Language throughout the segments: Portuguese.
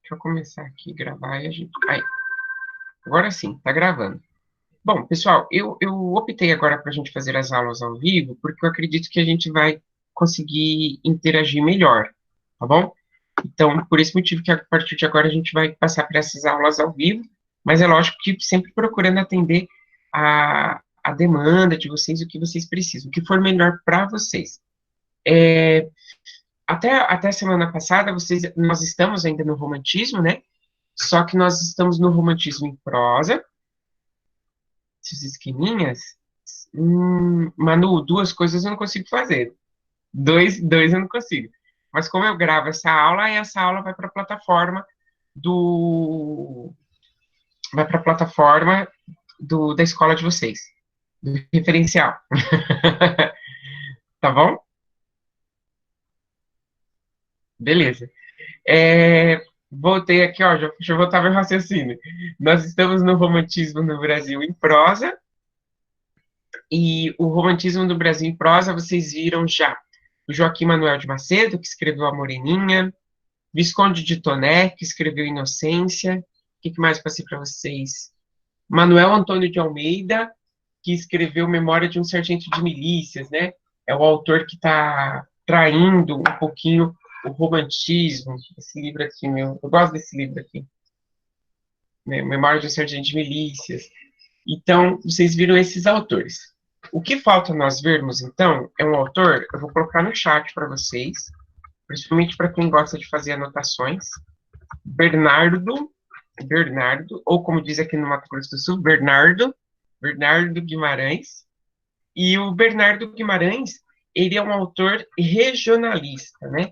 Deixa eu começar aqui a gravar e a gente. Aí, agora sim, tá gravando. Bom, pessoal, eu optei agora para a gente fazer as aulas ao vivo, porque eu acredito que a gente vai conseguir interagir melhor, tá bom? Então, por esse motivo que a partir de agora a gente vai passar para essas aulas ao vivo, mas é lógico que sempre procurando atender a demanda de vocês, o que vocês precisam, o que for melhor para vocês. É, até a semana passada, nós estamos ainda no romantismo, né? Só que nós estamos no romantismo em prosa, esses esqueminhas. Manu, duas coisas eu não consigo fazer. Dois eu não consigo. Mas como eu gravo essa aula, aí essa aula vai para a plataforma do. Vai para a plataforma da escola de vocês, do referencial. Tá bom? Beleza. Voltei aqui, ó, deixa eu voltar meu raciocínio. Nós estamos no romantismo no Brasil em prosa, e o romantismo do Brasil em prosa, vocês viram já o Joaquim Manuel de Macedo, que escreveu A Moreninha, Visconde de Toné, que escreveu Inocência, o que mais passei para vocês? Manuel Antônio de Almeida, que escreveu Memória de um Sargento de Milícias, né? É o autor que está traindo um pouquinho o romantismo, esse livro aqui, meu, eu gosto desse livro aqui, né? Memória de um Sargento de Milícias. Então, vocês viram esses autores. O que falta nós vermos, então, é um autor, eu vou colocar no chat para vocês, principalmente para quem gosta de fazer anotações, Bernardo, ou como diz aqui no Mato Grosso do Sul, Bernardo Guimarães. E o Bernardo Guimarães, ele é um autor regionalista, né?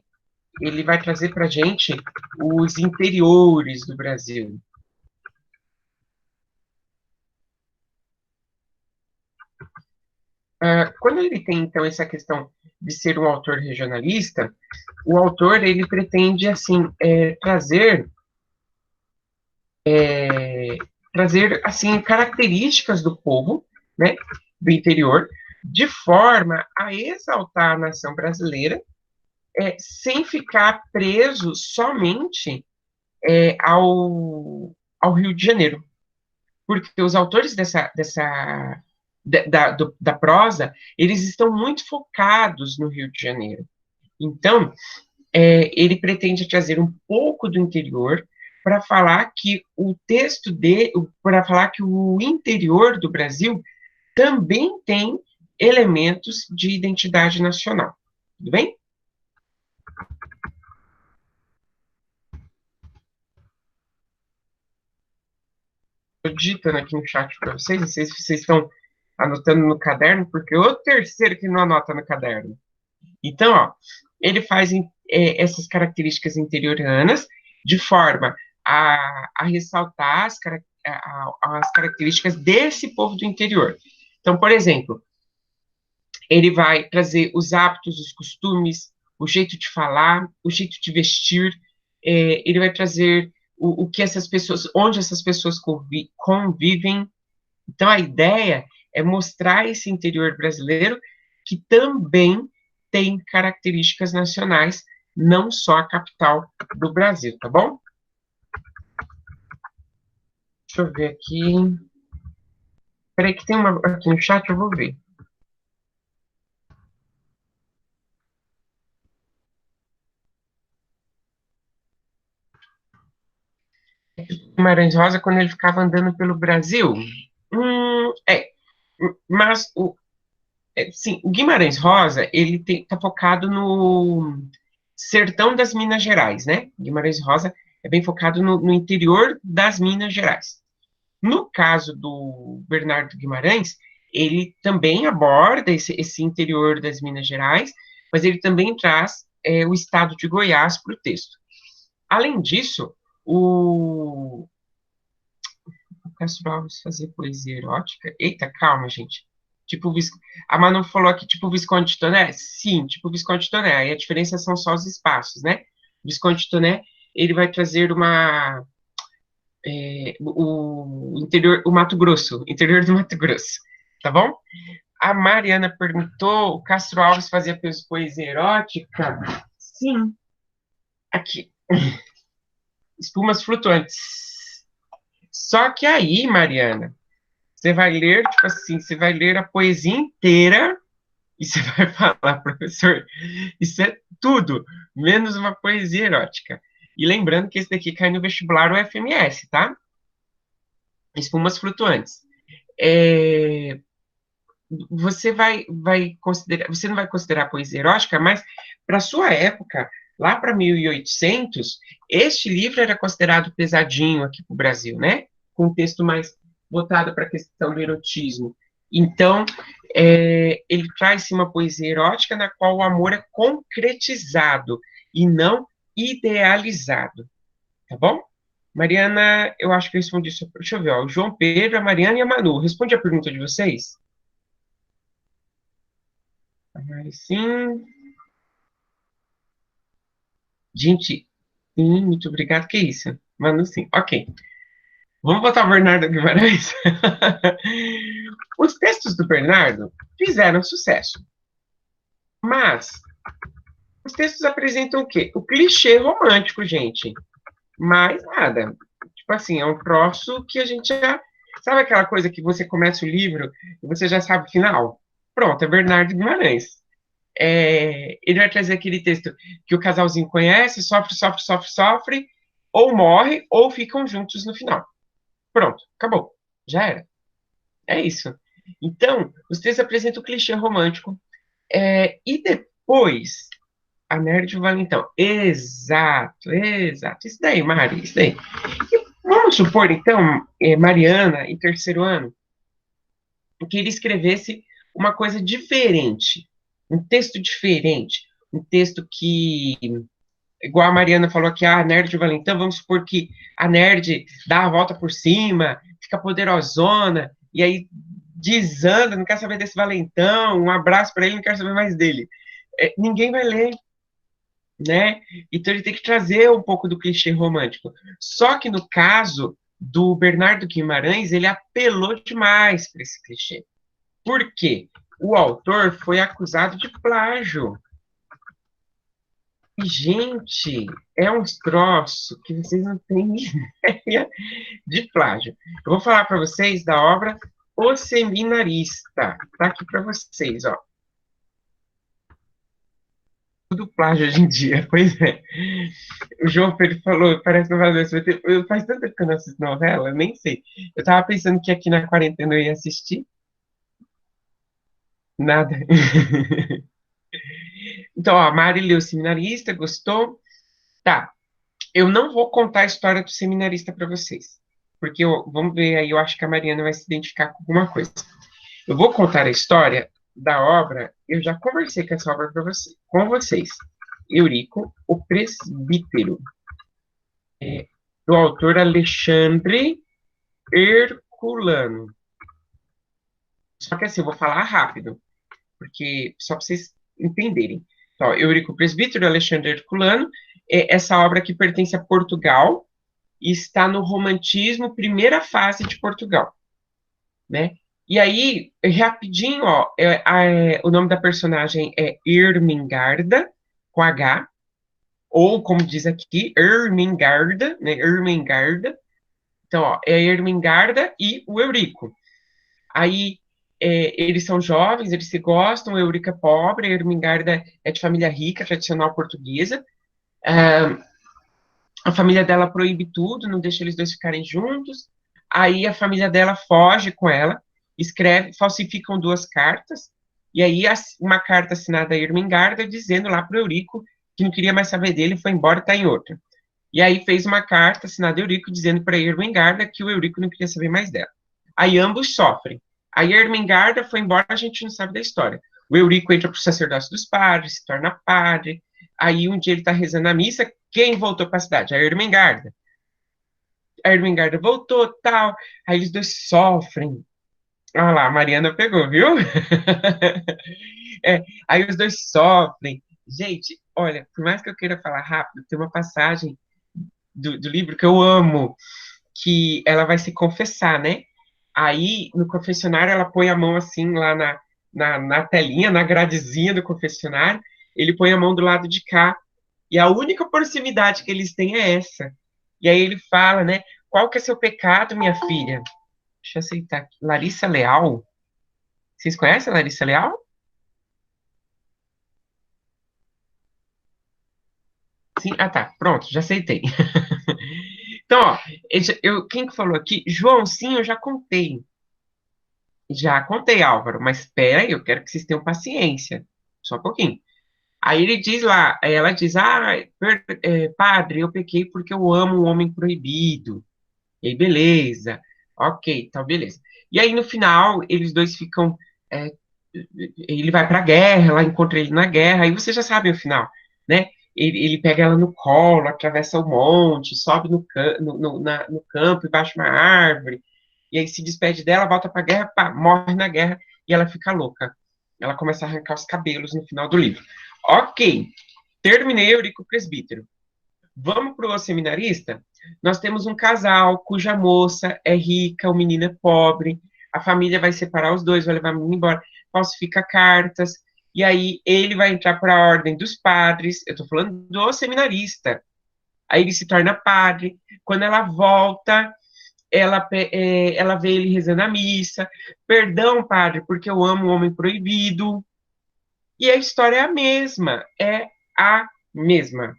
Ele vai trazer para a gente os interiores do Brasil. Quando ele tem, então, essa questão de ser um autor regionalista, o autor, ele pretende, assim, trazer, assim, características do povo, né, do interior, de forma a exaltar a nação brasileira, sem ficar preso somente ao Rio de Janeiro. Porque os autores da prosa, eles estão muito focados no Rio de Janeiro. Então, ele pretende trazer um pouco do interior para falar que o texto de, para falar que o interior do Brasil também tem elementos de identidade nacional. Tudo bem? Estou digitando aqui no chat para vocês, não sei se vocês estão anotando no caderno, porque o terceiro que não anota no caderno. Então, ó, ele faz essas características interioranas de forma a ressaltar as características desse povo do interior. Então, por exemplo, ele vai trazer os hábitos, os costumes, o jeito de falar, o jeito de vestir, ele vai trazer o que essas pessoas, onde essas pessoas convivem. Então, a ideia é mostrar esse interior brasileiro que também tem características nacionais, não só a capital do Brasil, tá bom? Deixa eu ver aqui. Peraí, que tem uma aqui no chat, eu vou ver. Guimarães Rosa, quando ele ficava andando pelo Brasil. É. Mas, sim, o Guimarães Rosa, ele tá focado no sertão das Minas Gerais, né? Guimarães Rosa é bem focado no interior das Minas Gerais. No caso do Bernardo Guimarães, ele também aborda esse interior das Minas Gerais, mas ele também traz o estado de Goiás para o texto. Além disso, o Castro Alves fazia poesia erótica. Eita, calma, gente. Tipo, a Manu falou aqui, tipo Visconde de Toné? Sim, tipo Visconde de Toné. Aí a diferença são só os espaços, né? O Visconde de Toné, ele vai trazer o interior, o Mato Grosso, interior do Mato Grosso, tá bom? A Mariana perguntou, o Castro Alves fazia poesia erótica? Sim, aqui. Espumas flutuantes. Só que aí, Mariana, você vai ler, tipo assim, você vai ler a poesia inteira e você vai falar, professor, isso é tudo, menos uma poesia erótica. E lembrando que esse daqui cai no vestibular ou FMS, tá? Espumas flutuantes. É, vai considerar, você não vai considerar poesia erótica, mas para sua época, lá para 1800, este livro era considerado pesadinho aqui para o Brasil, né? Com um texto mais voltado para a questão do erotismo. Então, ele traz uma poesia erótica na qual o amor é concretizado e não idealizado, tá bom? Mariana, eu acho que eu respondi isso. Deixa eu ver, ó, o João Pedro, a Mariana e a Manu. Responde a pergunta de vocês? Mas sim. Gente, sim, muito obrigado. Que isso? Manu, sim. Ok. Vamos botar o Bernardo Guimarães? Os textos do Bernardo fizeram sucesso. Mas os textos apresentam o quê? O clichê romântico, gente. Mais nada. Tipo assim, é um troço que a gente já. Sabe aquela coisa que você começa o livro e você já sabe o final? Pronto, é Bernardo Guimarães. Ele vai trazer aquele texto que o casalzinho conhece, sofre, sofre, sofre, sofre, ou morre, ou ficam juntos no final. Pronto, acabou. Já era. É isso. Então, os textos apresentam o clichê romântico. E depois, a Nerd e o Valentão. Exato, exato. Isso daí, Mari, isso daí. Vamos supor, então, Mariana, em terceiro ano, que ele escrevesse uma coisa diferente, um texto diferente, um texto que, igual a Mariana falou aqui, a Nerd e o Valentão, vamos supor que a Nerd dá a volta por cima, fica poderosona, e aí desanda, não quer saber desse Valentão, um abraço para ele, não quer saber mais dele. Ninguém vai ler, né? Então ele tem que trazer um pouco do clichê romântico. Só que no caso do Bernardo Guimarães, ele apelou demais para esse clichê. Por quê? O autor foi acusado de plágio. E, gente, é um troço que vocês não têm ideia de plágio. Eu vou falar para vocês da obra O Seminarista. Tá aqui para vocês, ó. Tudo plágio hoje em dia, pois é. O João Pedro falou, parece novela do SBT. Faz tanto tempo que eu não assisto novela, eu nem sei. Eu tava pensando que aqui na quarentena eu ia assistir. Nada. Então, ó, a Mari leu Seminarista, gostou? Tá, eu não vou contar a história do seminarista para vocês, porque vamos ver aí, eu acho que a Mariana vai se identificar com alguma coisa. Eu vou contar a história da obra, eu já conversei com essa obra com vocês. Eurico, o Presbítero, do autor Alexandre Herculano. Só que assim, eu vou falar rápido, porque só para vocês entenderem. Então, Eurico o Presbítero, Alexandre Herculano, essa obra que pertence a Portugal, e está no romantismo, primeira fase de Portugal, né? E aí, rapidinho, ó, o nome da personagem é Ermengarda, com H, ou como diz aqui, Ermengarda, né? Ermengarda. Então, ó, é a Ermengarda e o Eurico. Aí, eles são jovens, eles se gostam, o Eurico é pobre, a Ermengarda é de família rica, tradicional portuguesa. A família dela proíbe tudo, não deixa eles dois ficarem juntos. Aí a família dela foge com ela, escreve, falsificam duas cartas, e aí uma carta assinada a Ermengarda dizendo lá para o Eurico que não queria mais saber dele, foi embora e está em outra. E aí fez uma carta assinada a Eurico dizendo para a Ermengarda que o Eurico não queria saber mais dela. Aí ambos sofrem. Aí a Ermengarda foi embora, a gente não sabe da história. O Eurico entra para o sacerdócio dos padres, se torna padre. Aí um dia ele está rezando a missa, quem voltou para a cidade? A Ermengarda. A Ermengarda voltou, tal. Aí eles dois sofrem. Olha lá, a Mariana pegou, viu? Aí os dois sofrem. Gente, olha, por mais que eu queira falar rápido, tem uma passagem do livro que eu amo, que ela vai se confessar, né? Aí, no confessionário, ela põe a mão assim lá na telinha, na gradezinha do confessionário, ele põe a mão do lado de cá, e a única proximidade que eles têm é essa. E aí ele fala, né? Qual que é seu pecado, minha filha? Deixa eu aceitar aqui. Larissa Leal? Vocês conhecem a Larissa Leal? Sim? Ah, tá. Pronto, já aceitei. Então, ó, quem que falou aqui? João, sim, eu já contei. Já contei, Álvaro, mas espera aí, eu quero que vocês tenham paciência. Só um pouquinho. Aí ele diz lá, ela diz, padre, eu pequei porque eu amo o homem proibido. E aí, beleza. Ok, então, beleza. E aí, no final, eles dois ficam. é, ele vai pra guerra, ela encontra ele na guerra, aí você já sabe o final, né? Ele pega ela no colo, atravessa o monte, sobe no campo, embaixo de uma árvore, e aí se despede dela, volta pra guerra, pá, morre na guerra, e ela fica louca. Ela começa a arrancar os cabelos no final do livro. Ok, terminei Eurico Presbítero. Vamos para o seminarista? Nós temos um casal cuja moça é rica, o menino é pobre, a família vai separar os dois, vai levar o menino embora, falsifica cartas, e aí ele vai entrar para a ordem dos padres, eu estou falando do seminarista. Aí ele se torna padre, quando ela volta, ela vê ele rezando a missa, perdão, padre, porque eu amo o homem proibido, e a história é a mesma, é a mesma.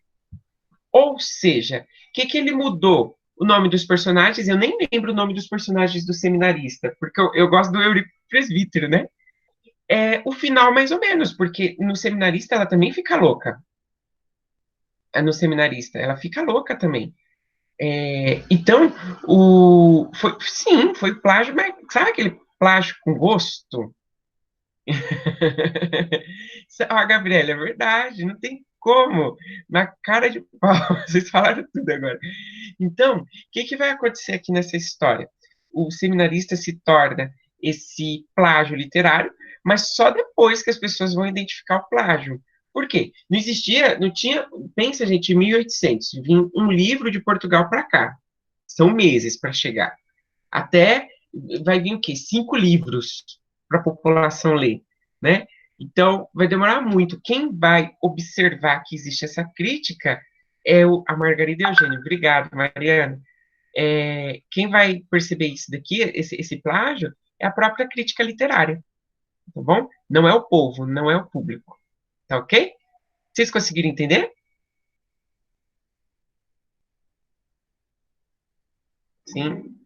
Ou seja, o que ele mudou? O nome dos personagens, eu nem lembro o nome dos personagens do seminarista, porque eu gosto do Eurico Presbítero, né? O final, mais ou menos, porque no seminarista ela também fica louca. No seminarista, ela fica louca também. Então, sim, foi plágio, mas sabe aquele plágio com gosto? Gabriela, é verdade, não tem como. Na cara de pau, vocês falaram tudo agora. Então, o que vai acontecer aqui nessa história? O seminarista se torna esse plágio literário, mas só depois que as pessoas vão identificar o plágio. Por quê? Não existia, não tinha. Pensa, gente, em 1800, vinha um livro de Portugal para cá. São meses para chegar. Até vai vir o quê? 5 livros para a população ler, né? Então, vai demorar muito. Quem vai observar que existe essa crítica é a Margarida Eugênio. Obrigado, Mariana. Quem vai perceber isso daqui, esse plágio, é a própria crítica literária, tá bom? Não é o povo, não é o público, tá ok? Vocês conseguiram entender? Sim.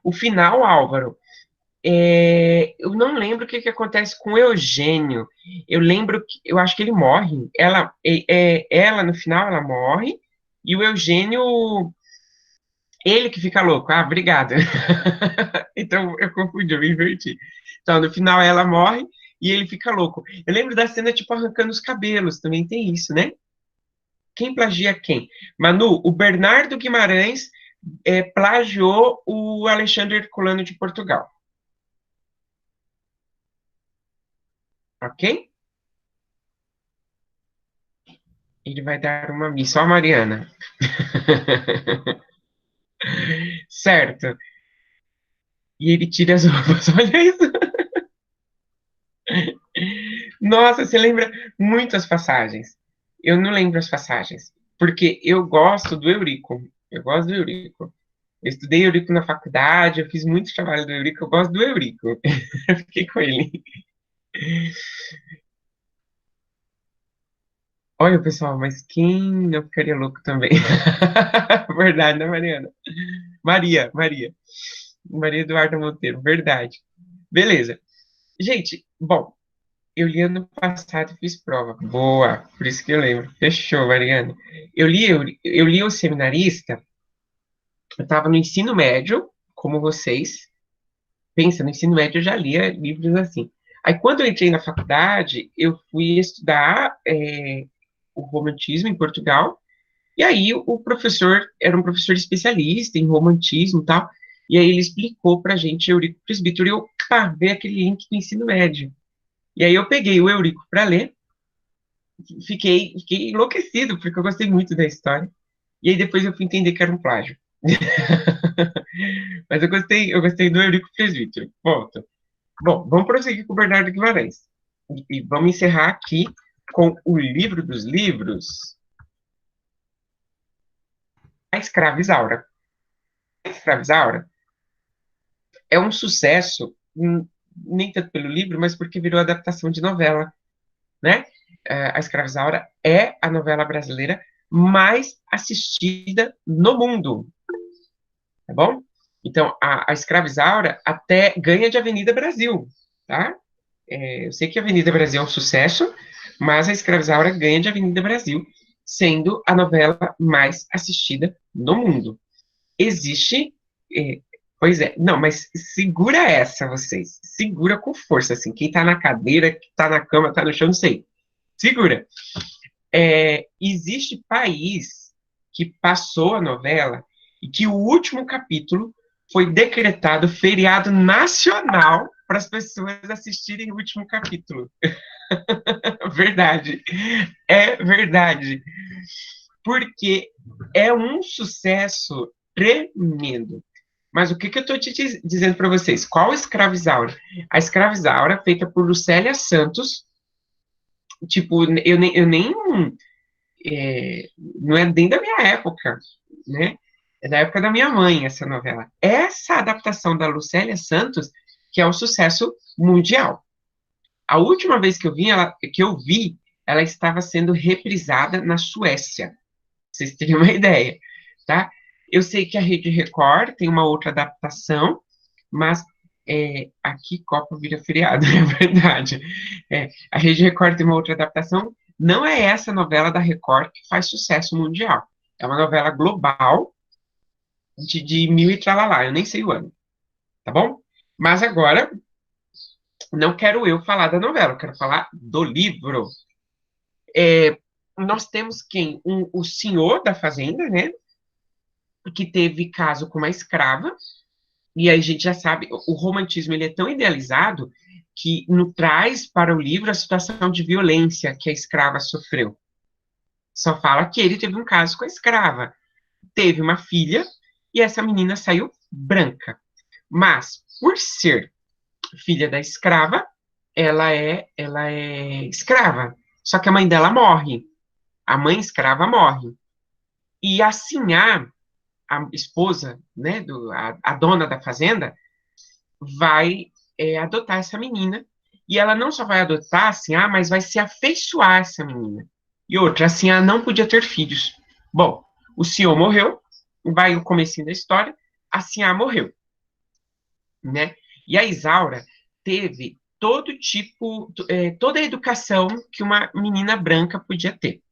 O final, Álvaro, eu não lembro o que acontece com o Eugênio. Eu lembro que, eu acho que ele morre. Ela no final, ela morre, e o Eugênio, ele que fica louco. Ah, obrigada. Então, eu confundi, eu me inverti. Então, no final, ela morre e ele fica louco. Eu lembro da cena, tipo, arrancando os cabelos, também tem isso, né? Quem plagia quem? Manu, o Bernardo Guimarães plagiou o Alexandre Herculano de Portugal, ok? Ele vai dar uma missa. Ó, a Mariana. Certo. E ele tira as roupas. Olha isso. Nossa, você lembra muitas passagens. Eu não lembro as passagens. Porque eu gosto do Eurico. Eu gosto do Eurico. Eu estudei Eurico na faculdade, eu fiz muito trabalho do Eurico, eu gosto do Eurico. Eu fiquei com ele. Olha, pessoal, mas quem não ficaria louco também? Verdade, né, Mariana? Maria. Maria Eduarda Monteiro, verdade. Beleza. Gente, bom, eu li ano passado e fiz prova. Boa, por isso que eu lembro. Fechou, Mariana. Eu li o Seminarista, eu estava no ensino médio, como vocês. Pensa, no ensino médio eu já lia livros assim. Aí, quando eu entrei na faculdade, eu fui estudar o romantismo em Portugal. E aí, o professor era um professor especialista em romantismo e tal. E aí, ele explicou pra gente Eurico Presbítero. E eu, pá, veio aquele link do ensino médio. E aí, eu peguei o Eurico para ler. Fiquei enlouquecido, porque eu gostei muito da história. E aí, depois eu fui entender que era um plágio. Mas eu gostei do Eurico Presbítero. Ponto. Bom, vamos prosseguir com o Bernardo Guimarães. E vamos encerrar aqui com o livro dos livros. Escrava Isaura. A Escrava Isaura é um sucesso, nem tanto pelo livro, mas porque virou adaptação de novela, né? A Escrava Isaura é a novela brasileira mais assistida no mundo, tá bom? Então, a Escrava Isaura até ganha de Avenida Brasil, tá? Eu sei que a Avenida Brasil é um sucesso, mas a Escrava Isaura ganha de Avenida Brasil, sendo a novela mais assistida no mundo. Existe. é, Pois é, não, mas segura essa, vocês. Segura com força, assim. Quem tá na cadeira, que tá na cama, tá no chão, não sei. Segura. Existe país que passou a novela e que o último capítulo foi decretado feriado nacional para as pessoas assistirem o último capítulo. Verdade. É verdade. Porque é um sucesso tremendo. Mas o que, que eu estou te dizendo para vocês? Qual escravizaura? A escravizaura feita por Lucélia Santos. Tipo, eu nem não é nem da minha época, né? É da época da minha mãe, essa novela. Essa adaptação da Lucélia Santos, que é um sucesso mundial. A última vez que eu vi, ela estava sendo reprisada na Suécia. Pra vocês terem uma ideia, tá? Eu sei que a Rede Record tem uma outra adaptação, mas aqui Copa vira feriado, é verdade. A Rede Record tem uma outra adaptação. Não é essa novela da Record que faz sucesso mundial. É uma novela global de mil e tralalá. Eu nem sei o ano, tá bom? Mas agora, não quero eu falar da novela, eu quero falar do livro. Nós temos quem? O senhor da fazenda, né? Que teve caso com uma escrava, e aí a gente já sabe, o romantismo ele é tão idealizado que não traz para o livro a situação de violência que a escrava sofreu. Só fala que ele teve um caso com a escrava. Teve uma filha e essa menina saiu branca. Mas, por ser filha da escrava, ela é escrava. Só que a mãe dela morre. A mãe escrava morre. E assim a esposa, né, a dona da fazenda, vai adotar essa menina. E ela não só vai adotar, assim, mas vai se afeiçoar a essa menina. E outra, assim, ela não podia ter filhos. Bom, o senhor morreu, vai o comecinho da história, a Sinhá morreu, né? E a Isaura teve todo tipo, toda a educação que uma menina branca podia ter.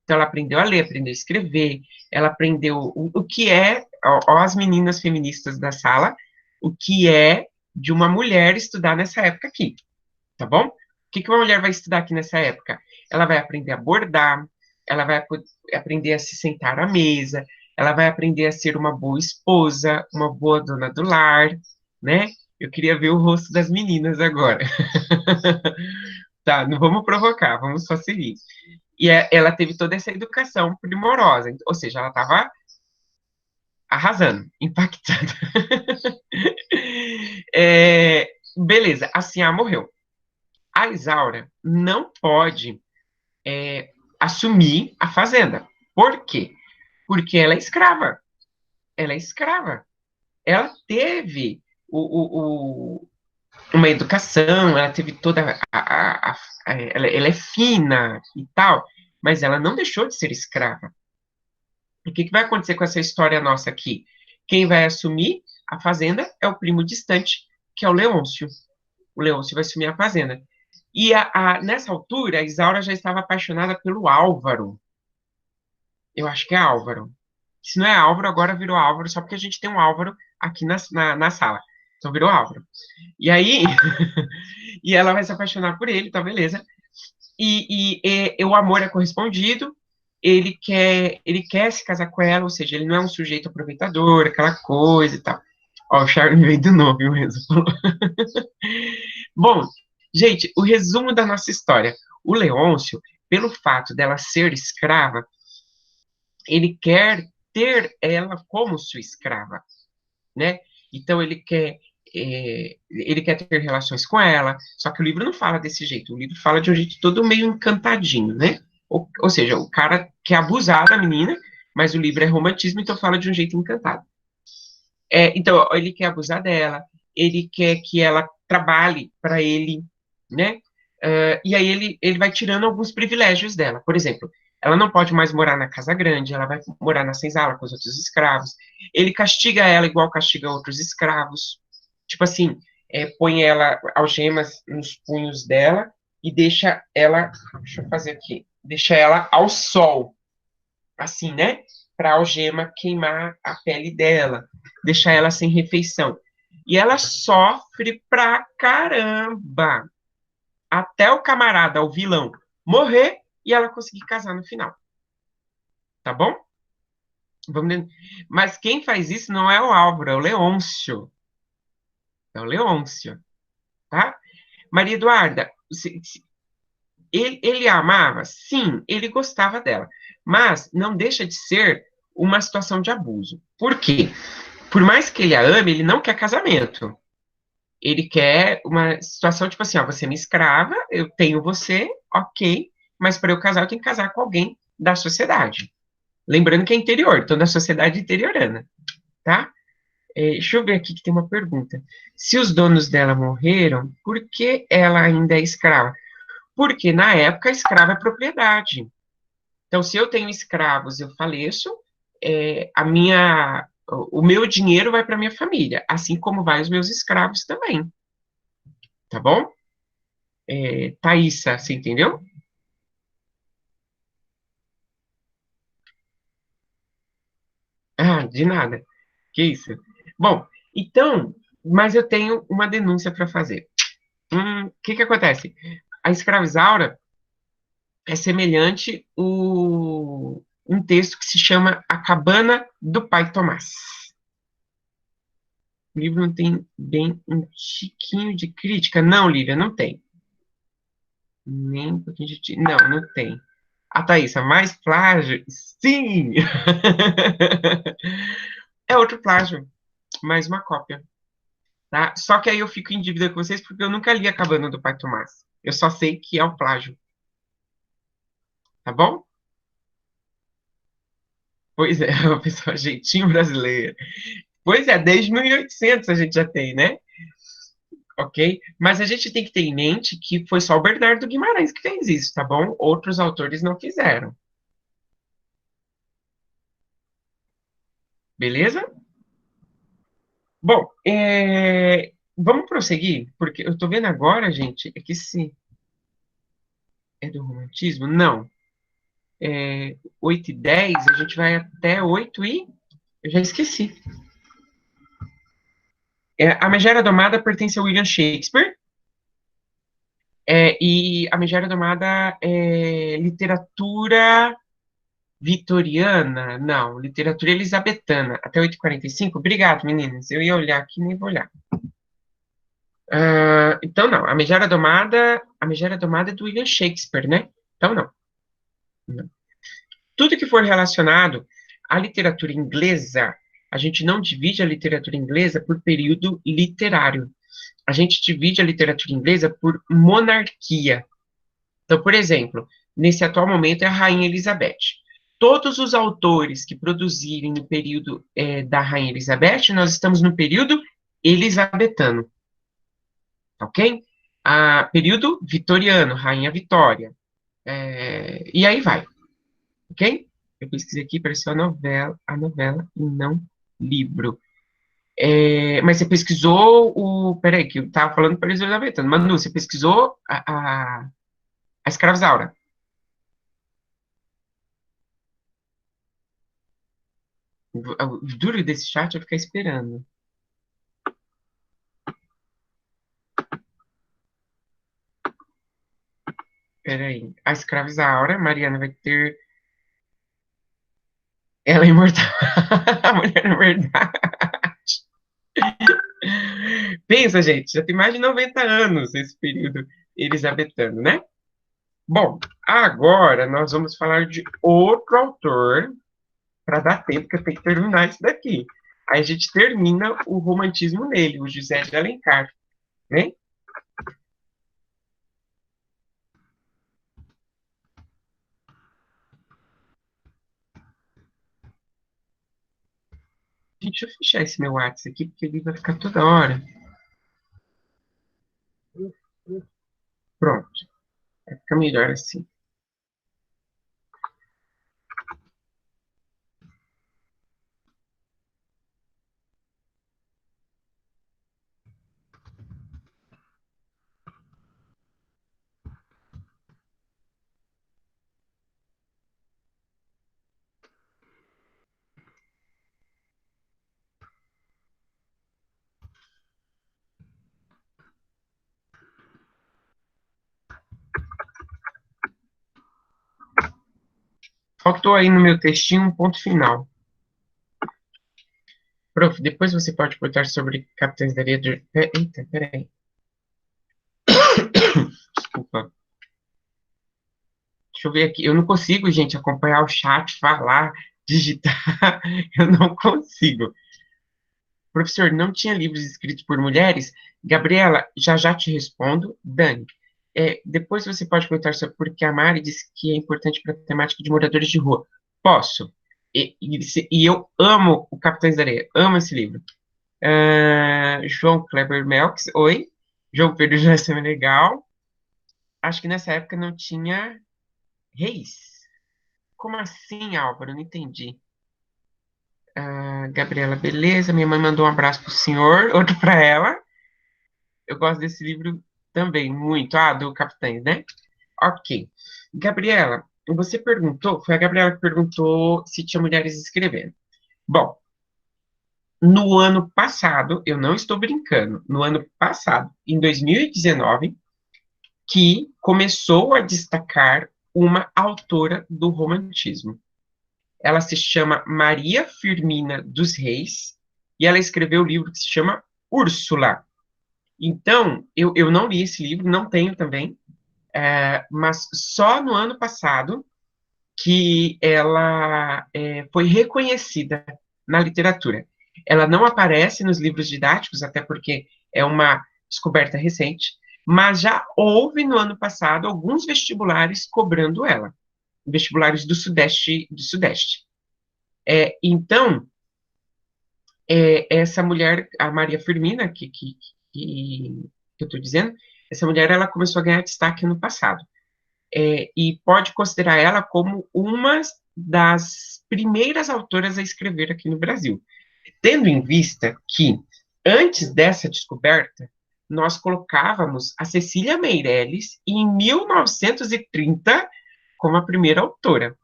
Então, ela aprendeu a ler, aprendeu a escrever, ela aprendeu o que é, ó, as meninas feministas da sala, o que é de uma mulher estudar nessa época aqui, tá bom? O que que uma mulher vai estudar aqui nessa época? Ela vai aprender a bordar, ela vai aprender a se sentar à mesa, ela vai aprender a ser uma boa esposa, uma boa dona do lar, né? Eu queria ver o rosto das meninas agora. Tá, não vamos provocar, vamos só seguir. E ela teve toda essa educação primorosa, ou seja, ela estava arrasando, impactando. Beleza, a Sinhá morreu. A Isaura não pode assumir a fazenda. Por quê? Porque ela é escrava. Ela é escrava. Ela teve uma educação, ela teve toda ela é fina e tal, mas ela não deixou de ser escrava. O que, que vai acontecer com essa história nossa aqui? Quem vai assumir a fazenda é o primo distante, que é o Leôncio. O Leôncio vai assumir a fazenda. E nessa altura, a Isaura já estava apaixonada pelo Álvaro. Eu acho que é Álvaro. Se não é Álvaro, agora virou Álvaro, só porque a gente tem um Álvaro aqui na sala. Então virou Álvaro. E aí, e ela vai se apaixonar por ele, tá beleza. E o amor é correspondido, ele quer se casar com ela, ou seja, ele não é um sujeito aproveitador, aquela coisa e tal. Ó, o Charme veio do novo, viu, mesmo? Bom, gente, o resumo da nossa história. O Leôncio, pelo fato dela ser escrava, ele quer ter ela como sua escrava, né? Então ele quer ter relações com ela, só que o livro não fala desse jeito, o livro fala de um jeito todo meio encantadinho, né? Ou seja, o cara quer abusar da menina mas o livro é romantismo, então fala de um jeito encantado. Então, ele quer abusar dela, ele quer que ela trabalhe para ele, né? E aí ele vai tirando alguns privilégios dela. Por exemplo, ela não pode mais morar na casa grande, ela vai morar na senzala com os outros escravos. Ele castiga ela igual castiga outros escravos. Tipo assim, põe ela algemas nos punhos dela e deixa ela, deixa eu fazer aqui, deixa ela ao sol, assim, né? Para a algema queimar a pele dela, deixar ela sem refeição. E ela sofre pra caramba, até o camarada, o vilão, morrer e ela conseguir casar no final, tá bom? Vamos... Mas quem faz isso não é o Álvaro, é o Leôncio. É o Leôncio, tá? Maria Eduarda, ele a amava? Sim, ele gostava dela. Mas não deixa de ser uma situação de abuso. Por quê? Por mais que ele a ame, ele não quer casamento. Ele quer uma situação tipo assim, ó, você me escrava, eu tenho você, ok, mas para eu casar eu tenho que casar com alguém da sociedade. Lembrando que é interior, então da sociedade interiorana, tá? Deixa eu ver aqui que tem uma pergunta. Se os donos dela morreram, por que ela ainda é escrava? Porque na época a escrava é propriedade. Então, se eu tenho escravos, eu faleço, o meu dinheiro vai para minha família, assim como vai os meus escravos também, tá bom? Thaísa, você entendeu? Ah, de nada. Que isso? Bom, então, mas eu tenho uma denúncia para fazer. O que que acontece? A escravizaura é semelhante um texto que se chama A Cabana do Pai Tomás. O livro não tem bem um tiquinho de crítica? Não, Lívia, não tem. Nem um pouquinho de. Não, não tem. A Thaísa, mais plágio? Sim! É outro plágio, mais uma cópia. Tá? Só que aí eu fico em dívida com vocês porque eu nunca li A Cabana do Pai Tomás. Eu só sei que é o plágio, tá bom? Pois é, o pessoal, jeitinho brasileiro. Pois é, desde 1800 a gente já tem, né? Ok? Mas a gente tem que ter em mente que foi só o Bernardo Guimarães que fez isso, tá bom? Outros autores não fizeram. Beleza? Bom, vamos prosseguir, porque eu tô vendo agora, gente, é que se é do romantismo, não. 8:10, a gente vai até 8 e... Eu já esqueci. A Megera Domada pertence a William Shakespeare, e a Megera Domada é literatura vitoriana? Não, literatura elisabetana. Até 8:45. Obrigado, meninas. Eu ia olhar aqui, nem vou olhar. Então, não. A Megera Domada é do William Shakespeare, né? Então, não. Não. Tudo que for relacionado à literatura inglesa, a gente não divide a literatura inglesa por período literário. A gente divide a literatura inglesa por monarquia. Então, por exemplo, nesse atual momento é a Rainha Elizabeth. Todos os autores que produzirem no período da Rainha Elizabeth, nós estamos no período elisabetano, ok? Período vitoriano, Rainha Vitória. E aí vai, ok? Eu pesquisei aqui, pareceu a novela e não livro. Mas você pesquisou o. Peraí, que eu tava falando para elisabetano. Manu, você pesquisou a escravizaura? O duro desse chat é ficar esperando. Peraí. A escravizaura, Mariana vai ter. Ela é imortal. A mulher é verdade. Pensa, gente, já tem mais de 90 anos esse período elisabetano, né? Bom, agora nós vamos falar de outro autor, para dar tempo que eu tenho que terminar isso daqui. Aí a gente termina o romantismo nele, o José de Alencar, né? Gente, deixa eu fechar esse meu WhatsApp aqui, porque ele vai ficar toda hora. Pronto, vai ficar melhor assim. Faltou aí no meu textinho um ponto final. Prof, depois você pode contar sobre Capitães da Areia de... Eita, peraí. Desculpa. Deixa eu ver aqui. Eu não consigo, gente, acompanhar o chat, falar, digitar. Eu não consigo. Professor, não tinha livros escritos por mulheres? Gabriela, já já te respondo. Dani, depois você pode comentar sobre por que a Mari disse que é importante para a temática de moradores de rua. Posso. E eu amo o Capitães da Areia, amo esse livro. João Kleber Melks, oi. João Pedro Jackson é legal. Acho que nessa época não tinha reis. Como assim, Álvaro? Não entendi. Gabriela, beleza. Minha mãe mandou um abraço pro senhor, outro para ela. Eu gosto desse livro também, muito. Do Capitães, né? Ok. Gabriela, você perguntou, foi a Gabriela que perguntou se tinha mulheres escrevendo. Bom, no ano passado, eu não estou brincando, no ano passado, em 2019, que começou a destacar uma autora do romantismo. Ela se chama Maria Firmina dos Reis e ela escreveu um livro que se chama Úrsula. Então, eu não li esse livro, não tenho também, mas só no ano passado que ela foi reconhecida na literatura. Ela não aparece nos livros didáticos, até porque é uma descoberta recente, mas já houve no ano passado alguns vestibulares cobrando ela, vestibulares do Sudeste. Então, essa mulher, a Maria Firmina, que eu estou dizendo, essa mulher ela começou a ganhar destaque no passado. E pode considerar ela como uma das primeiras autoras a escrever aqui no Brasil. Tendo em vista que, antes dessa descoberta, nós colocávamos a Cecília Meirelles em 1930 como a primeira autora.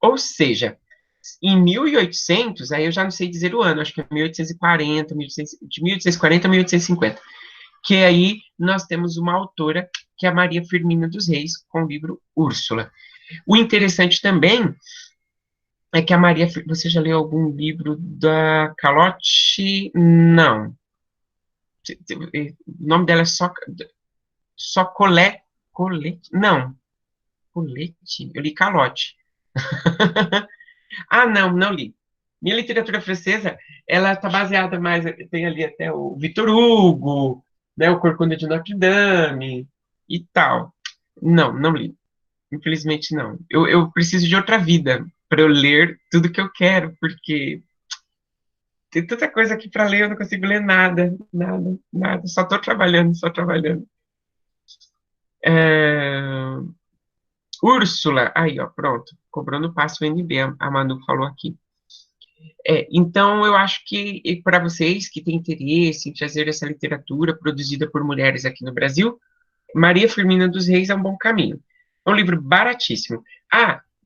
Ou seja, em 1800, aí eu já não sei dizer o ano, acho que é 1840, 1800, de 1840 a 1850, que aí nós temos uma autora, que é a Maria Firmina dos Reis, com o livro Úrsula. O interessante também é que a Maria, você já leu algum livro da Calote? Não. O nome dela é só Colette? Não. Colette? Eu li Calote. Não, não li. Minha literatura francesa, ela está baseada mais, tem ali até o Victor Hugo, né, o Corcunda de Notre Dame e tal. Não, não li. Infelizmente não. Eu preciso de outra vida para eu ler tudo que eu quero, porque tem tanta coisa aqui para ler, eu não consigo ler nada, nada, nada. Só estou trabalhando, só trabalhando. É... Úrsula, aí, ó, pronto. Cobrando passo o NB, a Manu falou aqui. Então, eu acho que para vocês que têm interesse em trazer essa literatura produzida por mulheres aqui no Brasil, Maria Firmina dos Reis é um bom caminho. É um livro baratíssimo.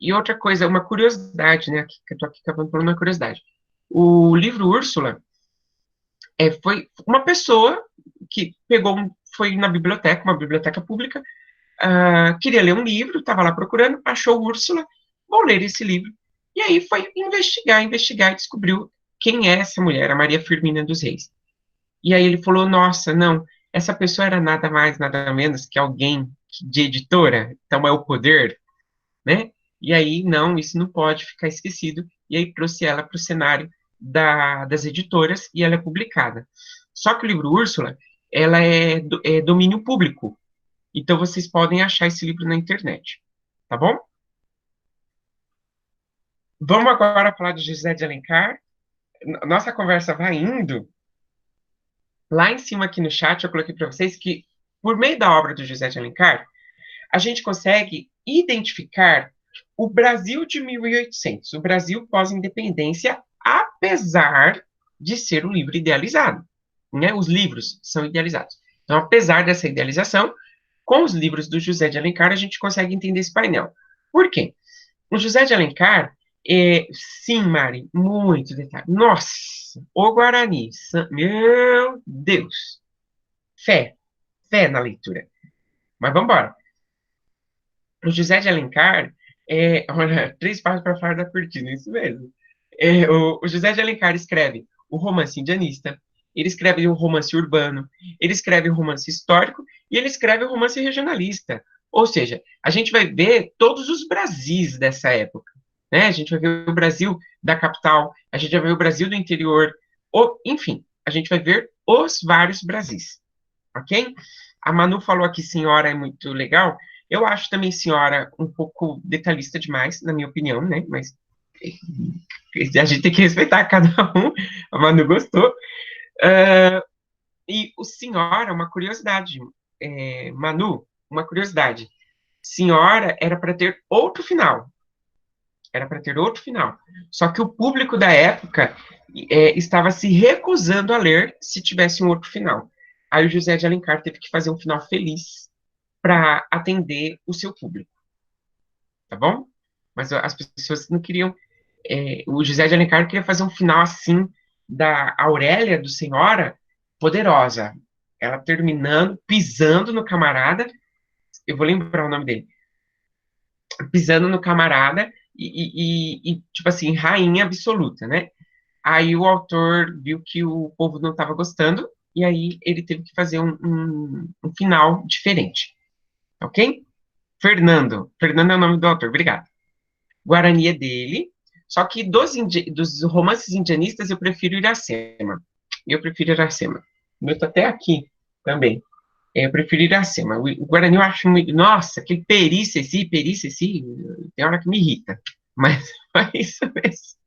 E outra coisa, uma curiosidade, né? Que eu estou aqui acabando por uma curiosidade. O livro Úrsula foi uma pessoa que foi na biblioteca, uma biblioteca pública, queria ler um livro, estava lá procurando, achou Úrsula, vou ler esse livro. E aí foi investigar e descobriu quem é essa mulher, a Maria Firmina dos Reis. E aí ele falou, nossa, não, essa pessoa era nada mais, nada menos que alguém de editora, então é o poder, né? E aí, não, isso não pode ficar esquecido. E aí trouxe ela para o cenário das editoras e ela é publicada. Só que o livro Úrsula, ela é domínio público. Então vocês podem achar esse livro na internet, tá bom? Vamos agora falar de José de Alencar. nossa conversa vai indo. Lá em cima aqui no chat eu coloquei para vocês que, por meio da obra do José de Alencar, a gente consegue identificar o Brasil de 1800, o Brasil pós-independência, apesar de ser um livro idealizado, né? Os livros são idealizados. Então, apesar dessa idealização, com os livros do José de Alencar, a gente consegue entender esse painel. Por quê? O José de Alencar, sim, Mari, muito detalhe. Nossa, o Guarani, meu Deus, fé, fé na leitura. Mas vamos embora. O José de Alencar, olha, 3 páginas para falar da cortina, isso mesmo. O José de Alencar escreve o romance indianista, ele escreve o romance urbano, ele escreve o romance histórico e ele escreve o romance regionalista. Ou seja, a gente vai ver todos os Brasis dessa época, né? A gente vai ver o Brasil da capital, a gente vai ver o Brasil do interior, enfim, a gente vai ver os vários Brasis, ok? A Manu falou aqui, senhora, é muito legal. Eu acho também senhora um pouco detalhista demais, na minha opinião, né? Mas a gente tem que respeitar cada um. A Manu gostou. Uh, e o senhora, uma curiosidade, Manu, uma curiosidade. Senhora era para ter outro final. Era para ter outro final. Só que o público da época estava se recusando a ler se tivesse um outro final. Aí o José de Alencar teve que fazer um final feliz para atender o seu público, tá bom? Mas as pessoas não queriam. O José de Alencar queria fazer um final assim da Aurélia, do Senhora, poderosa. Ela terminando, pisando no camarada. Eu vou lembrar o nome dele. Pisando no camarada tipo assim, rainha absoluta, né? Aí o autor viu que o povo não estava gostando, e aí ele teve que fazer um final diferente, ok? Fernando. Fernando é o nome do autor, obrigado. Guarani é dele, só que dos romances indianistas eu prefiro Iracema. Eu prefiro Iracema. O meu tá até aqui também. Eu prefiro Iracema. O Guarani eu acho muito. Nossa, aquele perícia, tem hora que me irrita. Mas é isso mesmo.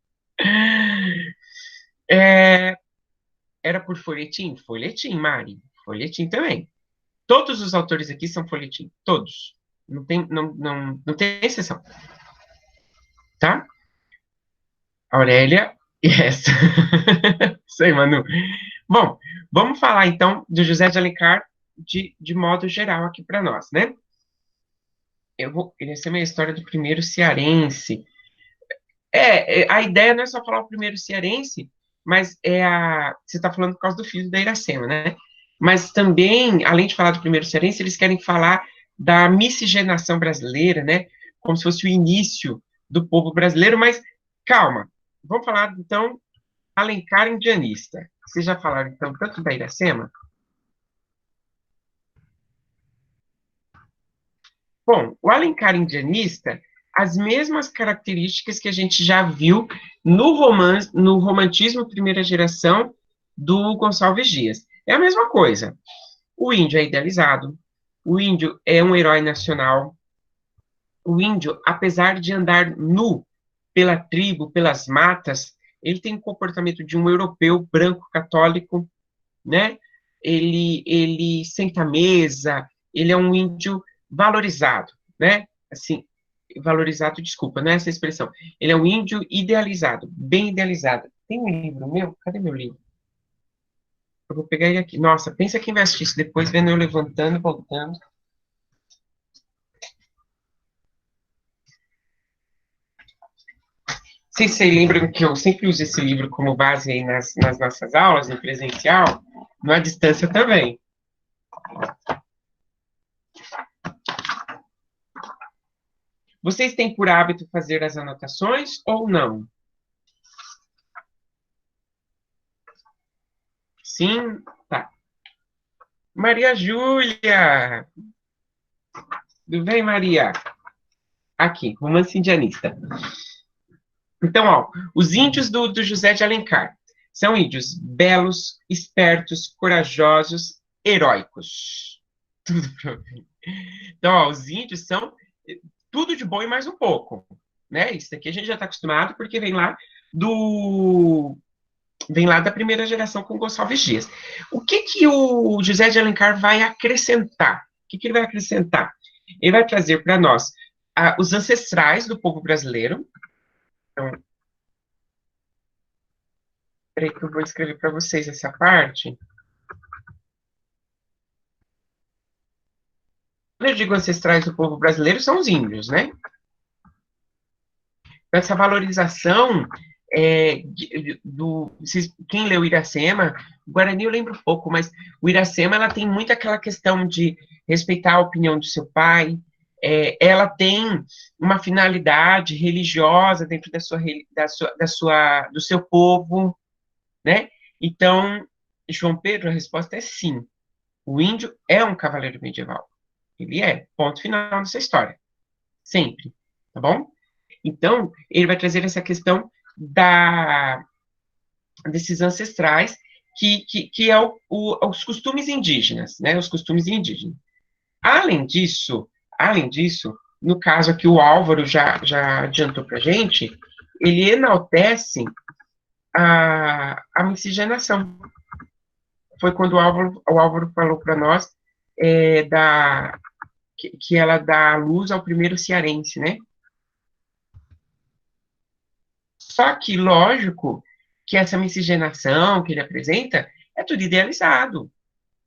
É, era por folhetim? Folhetim, Mari. Folhetim também. Todos os autores aqui são folhetim. Todos. Não tem exceção. Tá? Aurélia e essa. Isso aí, Manu. Bom, vamos falar então do José de Alencar de modo geral aqui para nós, né? Essa é a minha história do primeiro cearense. A ideia não é só falar o primeiro cearense, mas você está falando por causa do filho da Iracema, né? Mas também, além de falar do primeiro cearense, eles querem falar da miscigenação brasileira, né? Como se fosse o início do povo brasileiro, mas calma, vamos falar então Alencar indianista. Vocês já falaram então tanto da Iracema? Bom, o Alencar indianista, as mesmas características que a gente já viu no romantismo primeira geração do Gonçalves Dias. É a mesma coisa. O índio é idealizado, o índio é um herói nacional, o índio, apesar de andar nu pela tribo, pelas matas, ele tem o comportamento de um europeu branco católico, né? Ele senta à mesa, ele é um índio valorizado, né? Assim, valorizado, desculpa, não é essa expressão. Ele é um índio idealizado, bem idealizado. Tem um livro meu? Cadê meu livro? Eu vou pegar ele aqui. Nossa, pensa quem vai assistir isso depois, vendo eu levantando, voltando. Vocês se lembram que eu sempre uso esse livro como base aí nas nossas aulas, em presencial, na distância também. Vocês têm por hábito fazer as anotações ou não? Sim? Tá. Maria Júlia! Tudo bem, Maria? Aqui, romance indianista. Então, ó, os índios do José de Alencar são índios belos, espertos, corajosos, heróicos. Tudo pra mim. Então, ó, os índios são tudo de bom e mais um pouco, né? Isso aqui a gente já está acostumado porque vem lá do Vem lá da primeira geração com Gonçalves Dias. O que que o José de Alencar vai acrescentar? O que que ele vai acrescentar? Ele vai trazer para nós os ancestrais do povo brasileiro. Então, peraí que eu vou escrever para vocês essa parte. Quando eu digo ancestrais do povo brasileiro, são os índios, né? Essa valorização quem leu Iracema, o Guarani eu lembro pouco, mas o Iracema ela tem muito aquela questão de respeitar a opinião do seu pai, ela tem uma finalidade religiosa dentro do seu povo, né? Então, João Pedro, a resposta é sim. O índio é um cavaleiro medieval. Ele é, ponto final dessa história. Sempre, tá bom? Então, ele vai trazer essa questão desses ancestrais, que é os costumes indígenas, né? Os costumes indígenas. Além disso, além disso, no caso aqui o Álvaro já adiantou para a gente, ele enaltece a miscigenação. Foi quando o Álvaro falou para nós que ela dá luz ao primeiro cearense, né? Só que, lógico, que essa miscigenação que ele apresenta é tudo idealizado.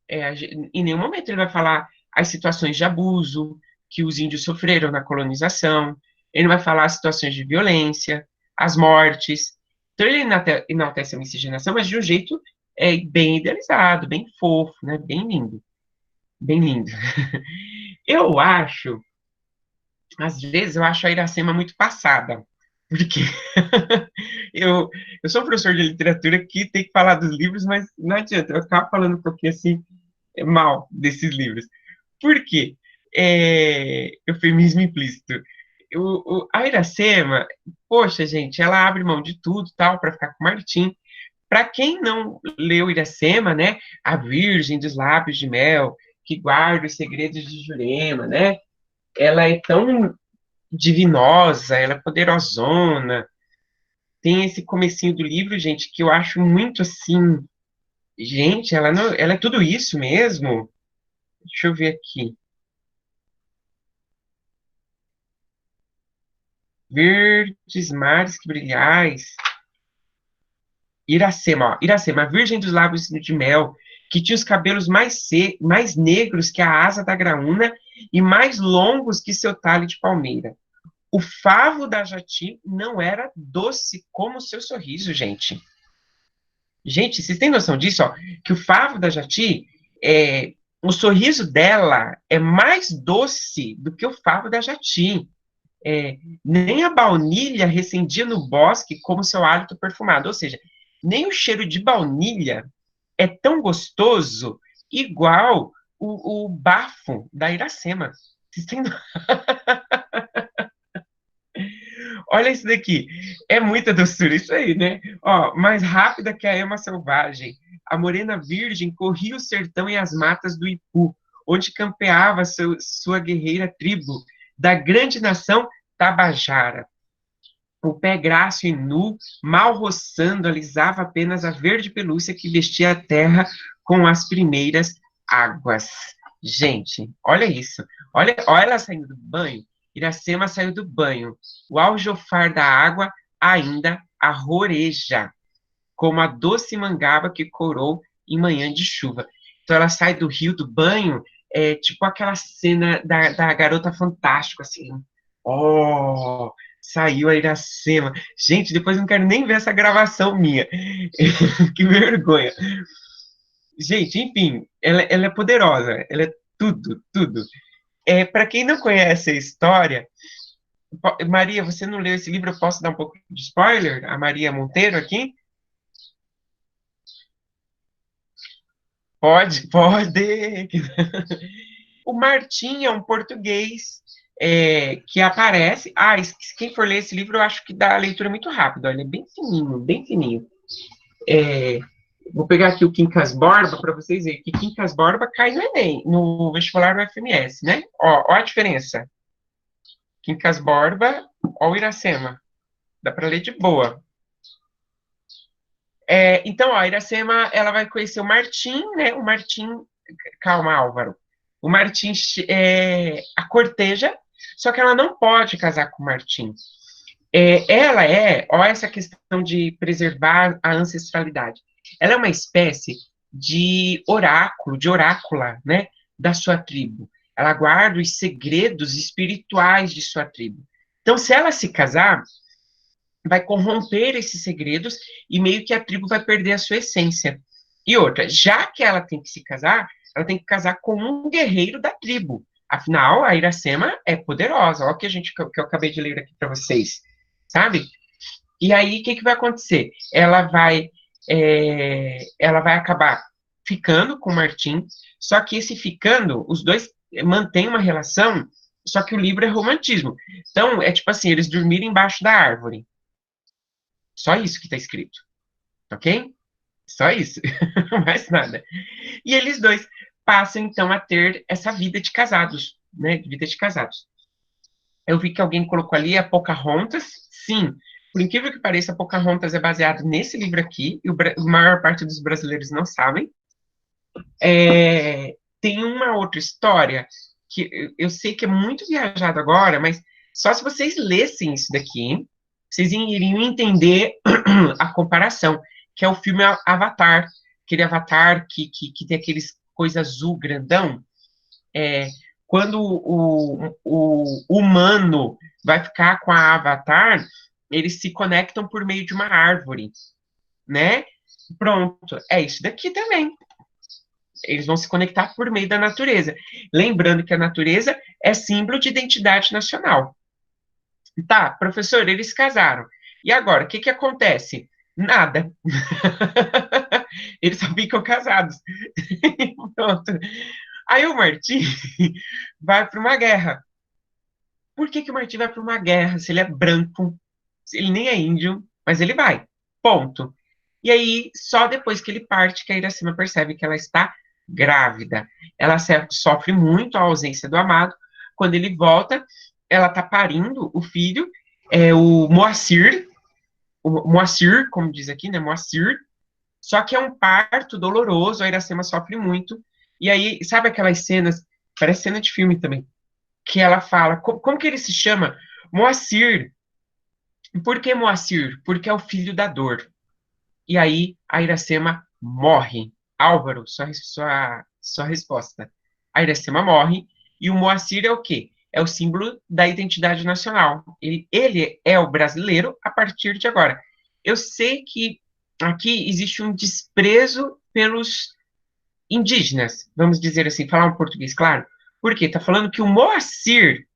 Em nenhum momento ele vai falar as situações de abuso que os índios sofreram na colonização, ele não vai falar as situações de violência, as mortes. Então ele enaltece a miscigenação, mas de um jeito bem idealizado, bem fofo, né? Bem lindo. Bem lindo. Eu acho, às vezes, eu acho a Iracema muito passada. Porque eu, eu sou um professor de literatura que tem que falar dos livros, mas não adianta, eu acabo falando um pouquinho assim, mal desses livros. Por quê? Eufemismo implícito. A Iracema, poxa, gente, ela abre mão de tudo, tal, para ficar com o Martim. Para quem não leu Iracema, né, a Virgem dos Lábios de Mel, que guarda os segredos de Jurema, né, ela é tão divinosa, ela é poderosona, tem esse comecinho do livro, gente, que eu acho muito assim, gente, ela é tudo isso mesmo? Deixa eu ver aqui. Verdes mares que brilhais. Iracema, ó. Iracema, a virgem dos lábios de mel, que tinha os cabelos mais negros que a asa da graúna e mais longos que seu talhe de palmeira. O favo da Jati não era doce como o seu sorriso, gente. Gente, vocês têm noção disso, ó? Que o favo da Jati, o sorriso dela é mais doce do que o favo da Jati. Nem a baunilha recendia no bosque como seu hálito perfumado. Ou seja, nem o cheiro de baunilha é tão gostoso igual o bafo da Iracema. Vocês têm Olha isso daqui. É muita doçura isso aí, né? Ó, mais rápida que a ema selvagem, a morena virgem corria o sertão e as matas do Ipu, onde campeava sua guerreira tribo da grande nação Tabajara. O pé graço e nu, mal roçando, alisava apenas a verde pelúcia que vestia a terra com as primeiras águas. Gente, olha isso. Olha ela saindo do banho. Iracema saiu do banho. O aljofar da água ainda a roreja, como a doce mangaba que corou em manhã de chuva. Então ela sai do rio do banho, tipo aquela cena da garota fantástica, assim. Oh, saiu a Iracema. Gente, depois eu não quero nem ver essa gravação minha. Que vergonha. Gente, enfim, ela é poderosa. Ela é tudo, tudo. Para quem não conhece a história, Maria, você não leu esse livro? Eu posso dar um pouco de spoiler? A Maria Monteiro aqui? Pode, pode. O Martim é um português que aparece. Ah, quem for ler esse livro, eu acho que dá a leitura muito rápido. Olha, é bem fininho, bem fininho. É, vou pegar aqui o Quincas Borba para vocês verem que Quincas Borba cai no Enem, no vestibular do FMS, né? Ó a diferença. Quincas Borba, ó o Iracema. Dá para ler de boa. Então, ó, a Iracema, ela vai conhecer o Martim, né? O Martim, calma, Álvaro. O Martim a corteja, só que ela não pode casar com o Martim. Olha essa questão de preservar a ancestralidade. Ela é uma espécie de oráculo, de orácula, né, da sua tribo. Ela guarda os segredos espirituais de sua tribo. Então, se ela se casar, vai corromper esses segredos e meio que a tribo vai perder a sua essência. E outra, já que ela tem que se casar, ela tem que casar com um guerreiro da tribo. Afinal, a Iracema é poderosa. Olha o que que eu acabei de ler aqui para vocês, sabe? E aí, o que vai acontecer? Ela vai acabar ficando com o Martim, só que esse ficando, os dois mantêm uma relação, só que o livro é romantismo. Então, é tipo assim, eles dormirem embaixo da árvore. Só isso que está escrito, ok? Só isso, mais nada. E eles dois passam, então, a ter essa vida de casados, né? Vida de casados. Eu vi que alguém colocou ali a Pocahontas. Sim, por incrível que pareça, a Pocahontas é baseado nesse livro aqui, e a maior parte dos brasileiros não sabem. Tem uma outra história que eu sei que é muito viajado agora, mas só se vocês lessem isso daqui, vocês iriam entender a comparação, que é o filme Avatar, aquele Avatar que tem aqueles coisa azul grandão, quando o humano vai ficar com a Avatar, eles se conectam por meio de uma árvore, né? Pronto, é isso daqui também. Eles vão se conectar por meio da natureza. Lembrando que a natureza é símbolo de identidade nacional. Tá, professor, eles casaram. E agora, o que acontece? Nada. Eles só ficam casados. Pronto. Aí o Martim vai para uma guerra. Por que o Martim vai para uma guerra se ele é branco? Se ele nem é índio, mas ele vai. Ponto. E aí, só depois que ele parte, que a Iracema percebe que ela está grávida. Ela sofre muito a ausência do amado. Quando ele volta, ela está parindo o filho, o Moacir, como diz aqui, né, Moacir, só que é um parto doloroso, a Iracema sofre muito, e aí, sabe aquelas cenas, parece cena de filme também, que ela fala, como que ele se chama? Moacir. Por que Moacir? Porque é o filho da dor. E aí a Iracema morre. Álvaro, sua resposta. A Iracema morre e o Moacir é o quê? É o símbolo da identidade nacional. Ele é o brasileiro a partir de agora. Eu sei que aqui existe um desprezo pelos indígenas, vamos dizer assim, falar um português claro. Por quê? Está falando que o Moacir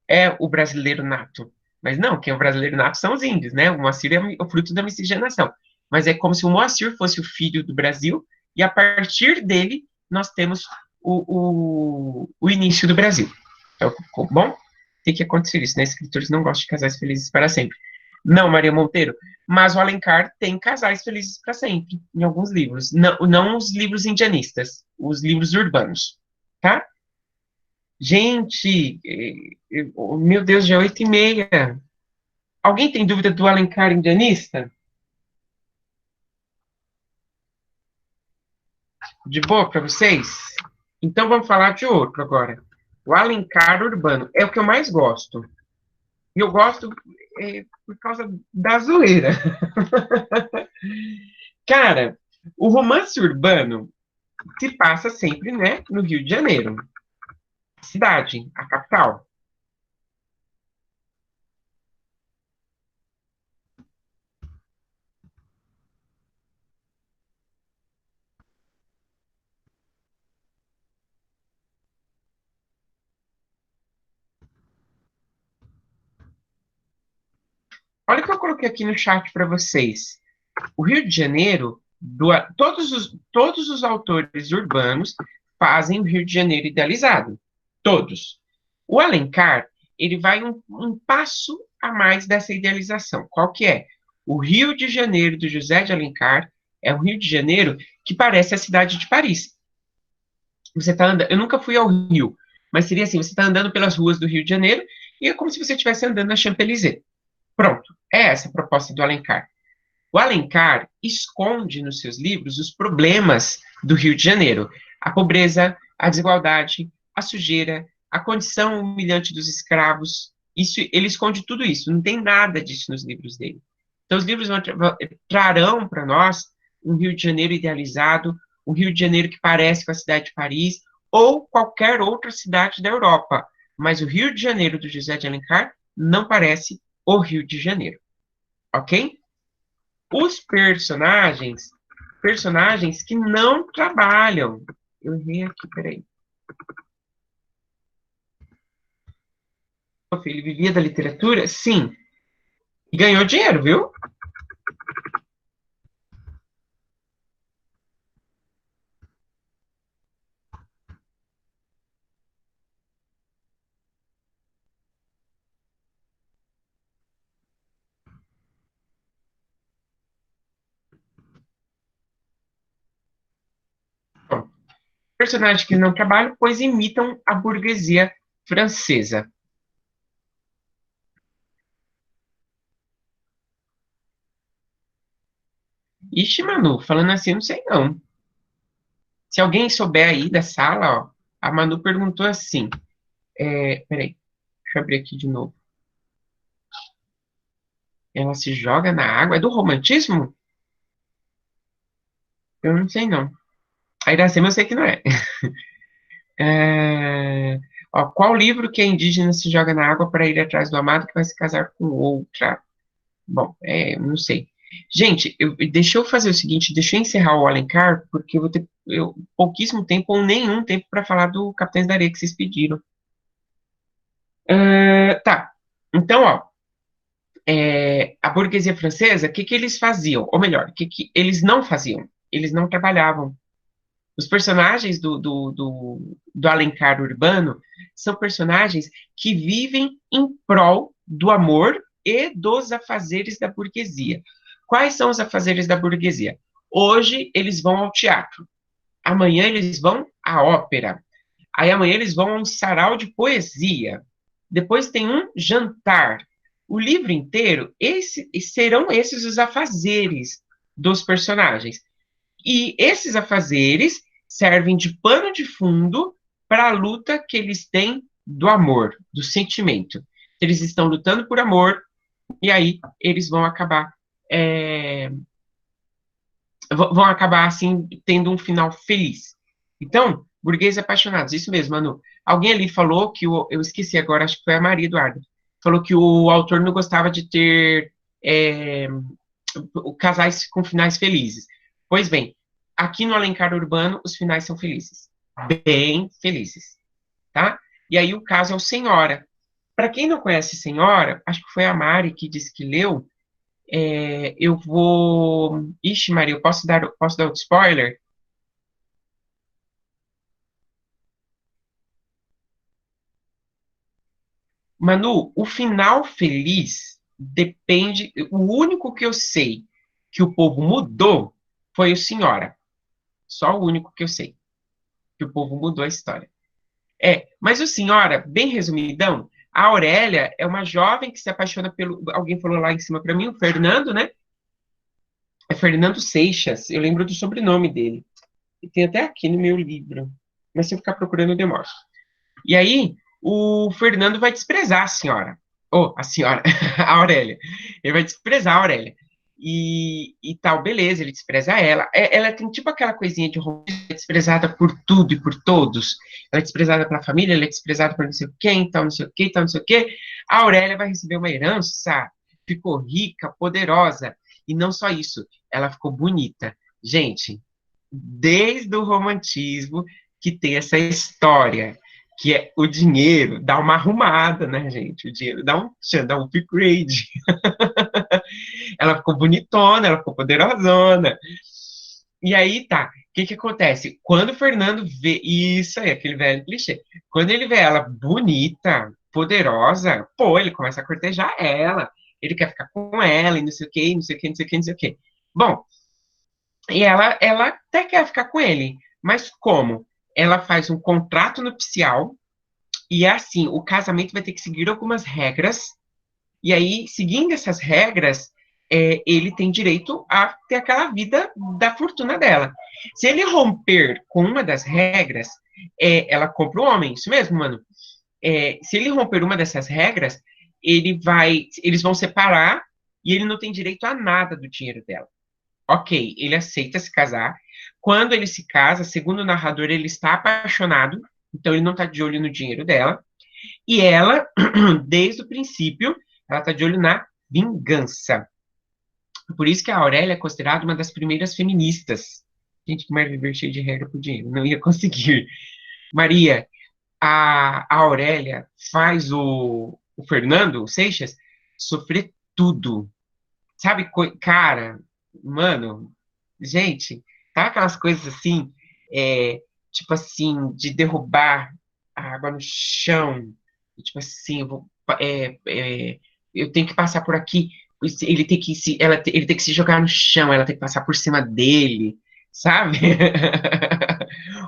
é o brasileiro nato. Mas não, quem é o brasileiro nato são os índios, né? O Moacir é o fruto da miscigenação. Mas é como se o Moacir fosse o filho do Brasil, e a partir dele nós temos o início do Brasil. Então, bom, tem que acontecer isso, né? Escritores não gostam de casais felizes para sempre. Não, Maria Monteiro, mas o Alencar tem casais felizes para sempre, em alguns livros. Não, não os livros indianistas, os livros urbanos, tá? Gente, meu Deus, já é 8h30. Alguém tem dúvida do Alencar indianista? De boa para vocês? Então vamos falar de outro agora. O Alencar urbano é o que eu mais gosto. E eu gosto por causa da zoeira. Cara, o romance urbano se passa sempre, né, no Rio de Janeiro, cidade, a capital. Olha o que eu coloquei aqui no chat para vocês. O Rio de Janeiro, todos os autores urbanos fazem o Rio de Janeiro idealizado. Todos. O Alencar, ele vai um passo a mais dessa idealização. Qual que é? O Rio de Janeiro, do José de Alencar, é um Rio de Janeiro que parece a cidade de Paris. Você tá andando, eu nunca fui ao Rio, mas seria assim, você está andando pelas ruas do Rio de Janeiro e é como se você estivesse andando na Champs-Élysées. Pronto, é essa a proposta do Alencar. O Alencar esconde nos seus livros os problemas do Rio de Janeiro: a pobreza, a desigualdade, a sujeira, a condição humilhante dos escravos. Isso, ele esconde tudo isso, não tem nada disso nos livros dele. Então, os livros trarão para nós um Rio de Janeiro idealizado, um Rio de Janeiro que parece com a cidade de Paris, ou qualquer outra cidade da Europa. Mas o Rio de Janeiro do José de Alencar não parece o Rio de Janeiro. Ok? Os personagens que não trabalham. Eu errei aqui, peraí. Ele vivia da literatura? Sim. E ganhou dinheiro, viu? Bom, personagens que não trabalham, pois imitam a burguesia francesa. Ixi, Manu, falando assim, não sei não. Se alguém souber aí da sala, ó, a Manu perguntou assim, peraí, deixa eu abrir aqui de novo. Ela se joga na água, é do romantismo? Eu não sei não. A Iracema eu sei que não é. Ó, qual livro que a indígena se joga na água para ir atrás do amado que vai se casar com outra? Bom, não sei. Gente, deixa eu fazer o seguinte, deixa eu encerrar o Alencar, porque eu vou ter pouquíssimo tempo ou nenhum tempo para falar do Capitães da Areia que vocês pediram. Tá. Então, ó, a burguesia francesa, o que que eles faziam? Ou melhor, o que que eles não faziam? Eles não trabalhavam. Os personagens do Alencar Urbano são personagens que vivem em prol do amor e dos afazeres da burguesia. Quais são os afazeres da burguesia? Hoje eles vão ao teatro, amanhã eles vão à ópera, aí amanhã eles vão a um sarau de poesia, depois tem um jantar. O livro inteiro, serão esses os afazeres dos personagens. E esses afazeres servem de pano de fundo para a luta que eles têm do amor, do sentimento. Eles estão lutando por amor, e aí eles é, vão acabar assim, tendo um final feliz. Então, burgueses apaixonados, isso mesmo, Manu. Alguém ali falou que eu esqueci agora, acho que foi a Maria Eduarda, falou que o autor não gostava de ter é, casais com finais felizes. Pois bem, aqui no Alencar Urbano, os finais são felizes. Bem felizes, tá? E aí o caso é o Senhora. Para quem não conhece Senhora, acho que foi a Mari que disse que leu, eu vou... Ixi, Maria, eu posso dar outro spoiler? Manu, o final feliz depende... O único que eu sei que o povo mudou foi o Senhora. Só o único que eu sei que o povo mudou a história. Mas o Senhora, bem resumidão, a Aurélia é uma jovem que se apaixona pelo... Alguém falou lá em cima para mim, o Fernando, né? É Fernando Seixas, eu lembro do sobrenome dele. E tem até aqui no meu livro. Mas se eu ficar procurando, eu demoro. E aí, o Fernando vai desprezar a senhora. Ou, a senhora, a Aurélia. Ele vai desprezar a Aurélia. E tal, beleza, ele despreza ela. Ela tem tipo aquela coisinha de romance, é desprezada por tudo e por todos. Ela é desprezada pela família, ela é desprezada por não sei quem, tal, não sei o que, tal, não sei o que. A Aurélia vai receber uma herança, ficou rica, poderosa. E não só isso, ela ficou bonita. Gente, desde o romantismo que tem essa história, que é o dinheiro dá uma arrumada, né, gente? O dinheiro dá um upgrade. Ela ficou bonitona, ela ficou poderosona. E aí tá, o que que acontece? Quando o Fernando vê isso aí, aquele velho clichê, quando ele vê ela bonita, poderosa, pô, ele começa a cortejar ela, ele quer ficar com ela, e não sei o que, não sei o que, não sei o que, não sei o que. Bom, e ela até quer ficar com ele, mas como? Ela faz um contrato nupcial, e é assim, o casamento vai ter que seguir algumas regras, e aí, seguindo essas regras, ele tem direito a ter aquela vida da fortuna dela. Se ele romper com uma das regras, ela compra o homem, isso mesmo, mano. Se ele romper uma dessas regras, eles vão separar e ele não tem direito a nada do dinheiro dela. Ok, ele aceita se casar. Quando ele se casa, segundo o narrador, ele está apaixonado, então ele não está de olho no dinheiro dela. E ela, desde o princípio, ela está de olho na vingança. Por isso que a Aurélia é considerada uma das primeiras feministas. Gente, que merda viver cheio de regra por dinheiro. Não ia conseguir. Maria, a Aurélia faz o Fernando, o Seixas, sofrer tudo. Sabe, cara, mano, gente, tá aquelas coisas assim, tipo assim, de derrubar a água no chão, e tipo assim, é, é, eu tenho que passar por aqui, ele tem que se jogar no chão, ela tem que passar por cima dele, sabe?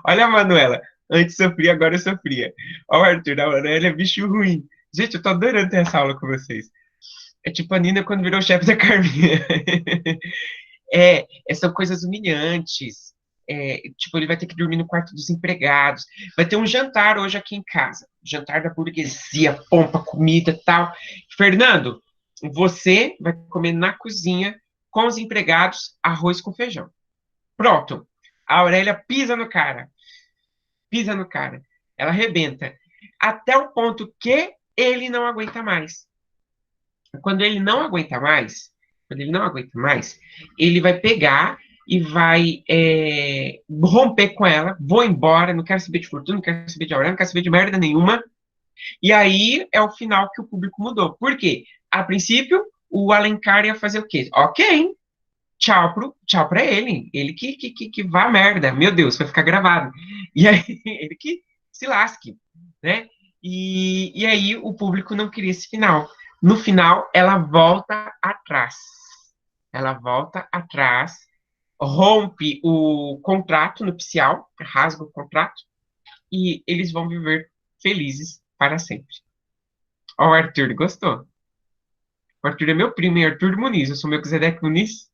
Olha a Manuela, antes sofria, agora eu sofria. Olha o Arthur, a Aurélia é bicho ruim. Gente, eu tô adorando ter essa aula com vocês. É tipo a Nina quando virou chefe da Carminha. São coisas humilhantes. Tipo, ele vai ter que dormir no quarto dos empregados. Vai ter um jantar hoje aqui em casa. Jantar da burguesia, pompa, comida e tal. Fernando, você vai comer na cozinha com os empregados arroz com feijão. Pronto. A Aurélia pisa no cara. Pisa no cara. Ela arrebenta. Até o ponto que ele não aguenta mais. Quando ele não aguenta mais, quando ele não aguenta mais, ele vai pegar e vai romper com ela, vou embora, não quero saber de fortuna, não quero saber de aurélio, não quero saber de merda nenhuma. E aí é o final que o público mudou. Por quê? A princípio, o Alencar ia fazer o quê? Ok, tchau pra ele. Ele que vá a merda. Meu Deus, vai ficar gravado. E aí, ele que se lasque, né? E aí o público não queria esse final. No final, ela volta atrás. Ela volta atrás, rompe o contrato nupcial, rasga o contrato, e eles vão viver felizes para sempre. Ó, o Arthur gostou. O Arthur é meu primo, e Arthur Muniz. Eu sou meu Zedek Muniz.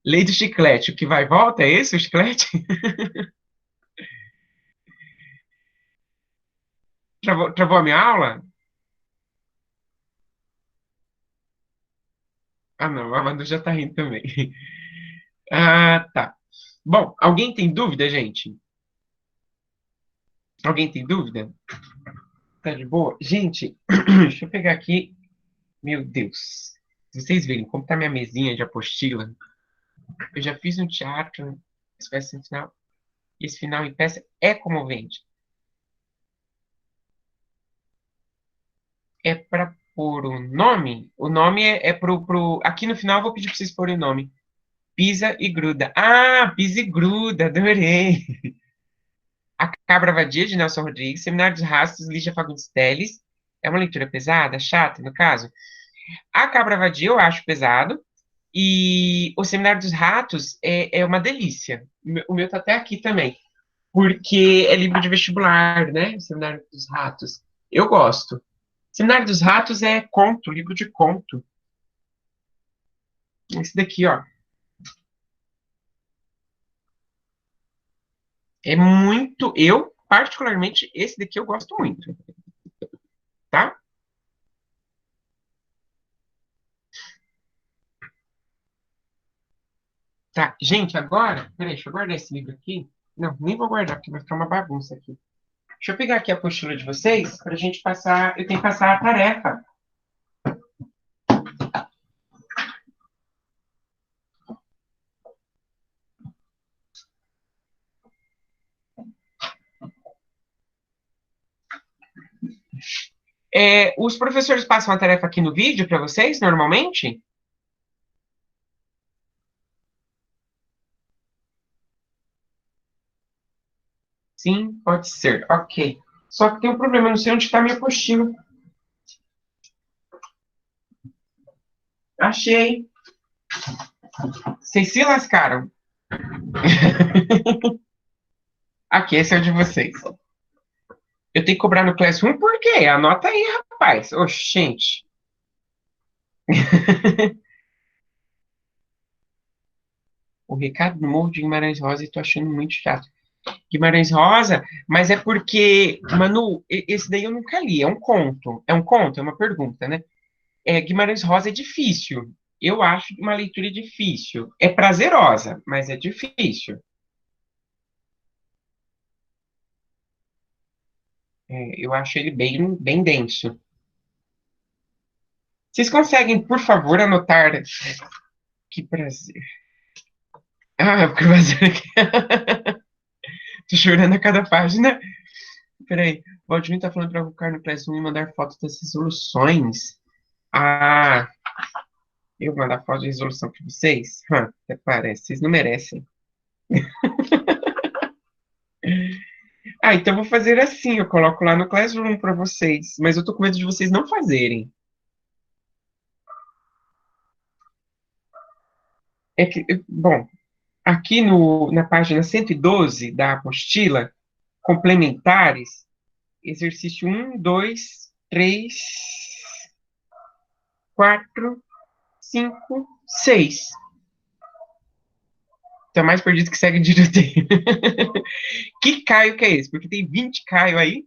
Lei do chiclete. O que vai e volta é esse, o chiclete? Travou a minha aula? Ah, não, a Manu já tá rindo também. Ah, tá. Bom, alguém tem dúvida, gente? Alguém tem dúvida? Tá de boa? Gente, deixa eu pegar aqui. Meu Deus. Se vocês verem como tá minha mesinha de apostila, eu já fiz um teatro, né? Esse vai ser o final. E esse final em peça é comovente. É para pôr o nome? O nome é pro. Aqui no final eu vou pedir para vocês porem o nome. Pisa e gruda. Ah, pisa e gruda, adorei. A Cabra Vadia, de Nelson Rodrigues. Seminário dos Rastros, Lígia Fagundes Telles. É uma leitura pesada, chata, no caso. A Cabra Vadia eu acho pesado. E o Seminário dos Ratos é uma delícia. O meu tá até aqui também. Porque é livro de vestibular, né? O Seminário dos Ratos. Eu gosto. Seminário dos Ratos é conto, livro de conto. Esse daqui, ó. É muito. Eu, particularmente, esse daqui eu gosto muito. Tá? Tá. Gente, agora. Peraí, deixa eu guardar esse livro aqui. Não, nem vou guardar, porque vai ficar uma bagunça aqui. Deixa eu pegar aqui a apostila de vocês pra gente passar. Eu tenho que passar a tarefa. Os professores passam a tarefa aqui no vídeo para vocês, normalmente? Sim, pode ser. Ok. Só que tem um problema, eu não sei onde está a minha apostila. Achei. Vocês se lascaram. Aqui, esse é o de vocês. Eu tenho que cobrar no Classroom por quê? Anota aí, rapaz. Oxente. O Recado do Morro de Guimarães Rosa e tô achando muito chato. Guimarães Rosa, mas é porque, Manu, esse daí eu nunca li, é um conto. É um conto, é uma pergunta, né? Guimarães Rosa é difícil. Eu acho uma leitura difícil. É prazerosa, mas é difícil. Eu acho ele bem, bem denso. Vocês conseguem, por favor, anotar? Que prazer. Ah, porque prazer aqui. Tô chorando a cada página. Peraí, o Valdinho tá falando pra colocar no Classroom e mandar fotos das resoluções. Ah, eu mandar foto de resolução pra vocês? Até parece, vocês não merecem. Ah, então eu vou fazer assim, eu coloco lá no Classroom pra vocês, mas eu tô com medo de vocês não fazerem. Bom, aqui na página 112 da apostila, complementares, exercício um, 2, 3, 4, 5, 6. Tá mais perdido que segue de tiroteio. Que Caio que é esse? Porque tem 20 Caio aí.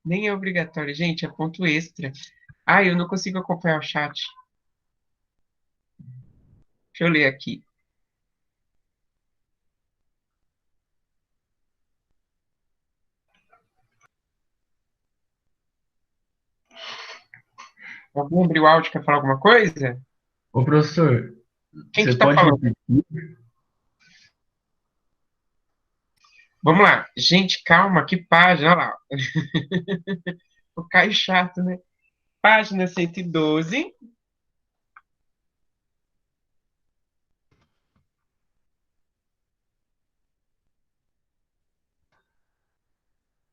Nem é obrigatório, gente, é ponto extra. Ah, eu não consigo acompanhar o chat. Deixa eu ler aqui. Algum abriu o áudio, quer falar alguma coisa? Ô, professor, Quem você que tá pode falando? repetir? Vamos lá. Gente, calma, que página? Olha lá. O Caio chato, né? Página 112.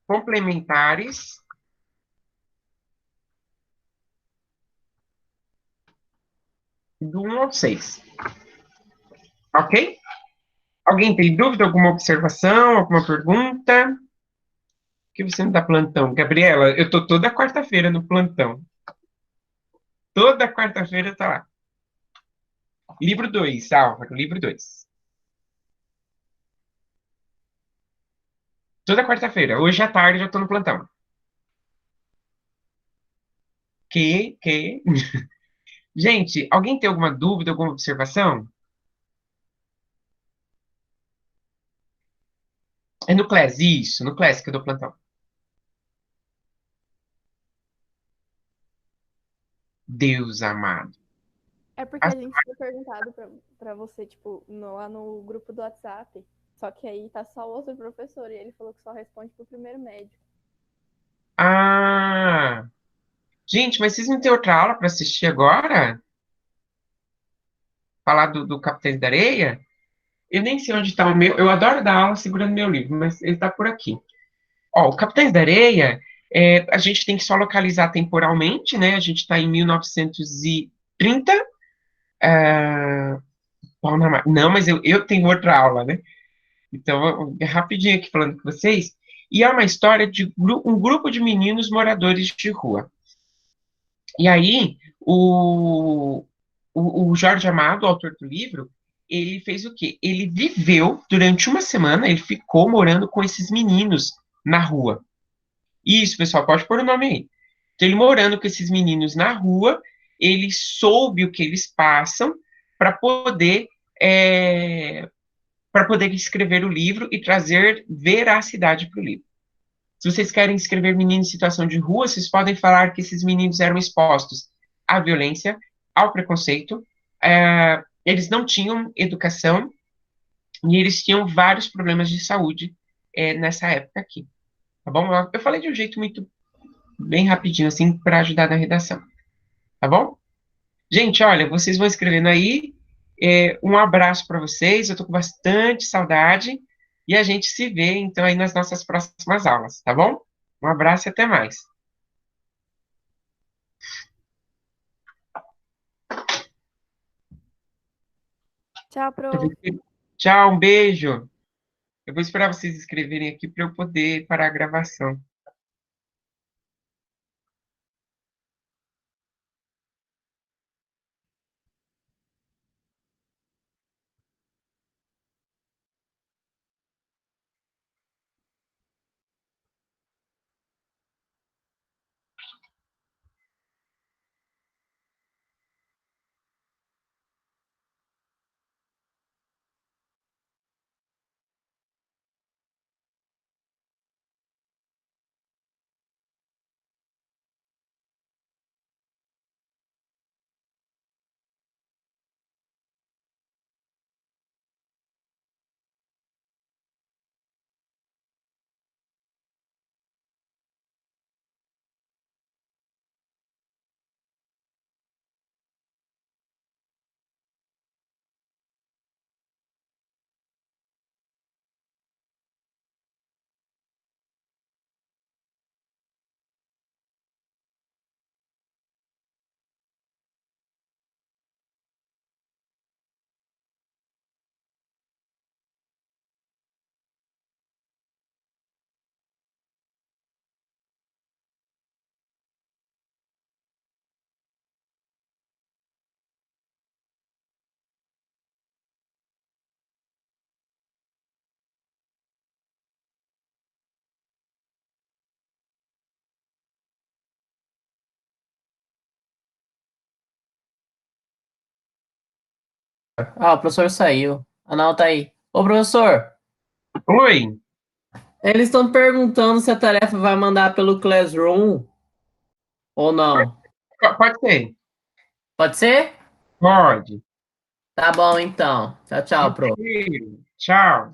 Complementares do 1 ao 6. Ok? Alguém tem dúvida, alguma observação, alguma pergunta? Que você não dá plantão? Gabriela, eu tô toda quarta-feira no plantão. Toda quarta-feira tá lá. Livro 2, Álvaro, livro 2. Toda quarta-feira. Hoje à tarde eu já tô no plantão. Que? Gente, alguém tem alguma dúvida, alguma observação? É no Class, isso, no Class que eu dou plantão. Deus amado. É porque As- a gente tinha perguntado pra você, tipo, lá no grupo do WhatsApp. Só que aí tá só outro professor e ele falou que só responde pro primeiro médio. Ah, gente, mas vocês não têm outra aula para assistir agora? Falar do Capitães da Areia? Eu nem sei onde está o meu. Eu adoro dar aula segurando meu livro, mas ele está por aqui. Ó, o Capitães da Areia, a gente tem que só localizar temporalmente, né? A gente está em 1930. Não, mas eu tenho outra aula, né? Então, rapidinho aqui falando com vocês. E é uma história de um grupo de meninos moradores de rua. E aí, o Jorge Amado, o autor do livro, ele fez o quê? Ele viveu durante uma semana, ele ficou morando com esses meninos na rua. Isso, pessoal, pode pôr o nome aí. Então, ele morando com esses meninos na rua, ele soube o que eles passam para poder é, para poder escrever o livro e trazer veracidade para o livro. Se vocês querem escrever menino em situação de rua, vocês podem falar que esses meninos eram expostos à violência, ao preconceito, eles não tinham educação e eles tinham vários problemas de saúde nessa época aqui, tá bom? Eu falei de um jeito muito bem rapidinho, assim, para ajudar na redação, tá bom? Gente, olha, vocês vão escrevendo aí. Um abraço para vocês. Eu tô com bastante saudade. E a gente se vê, então, aí nas nossas próximas aulas, tá bom? Um abraço e até mais. Tchau, prof. Tchau, um beijo. Eu vou esperar vocês escreverem aqui para eu poder parar a gravação. Ah, o professor saiu. Ah, não, tá aí. Ô, professor, Oi, eles estão perguntando se a tarefa vai mandar pelo Classroom ou não. pode ser? Pode ser? Pode. Tá bom, então. Tchau, tchau, Um pro. cheiro. Tchau.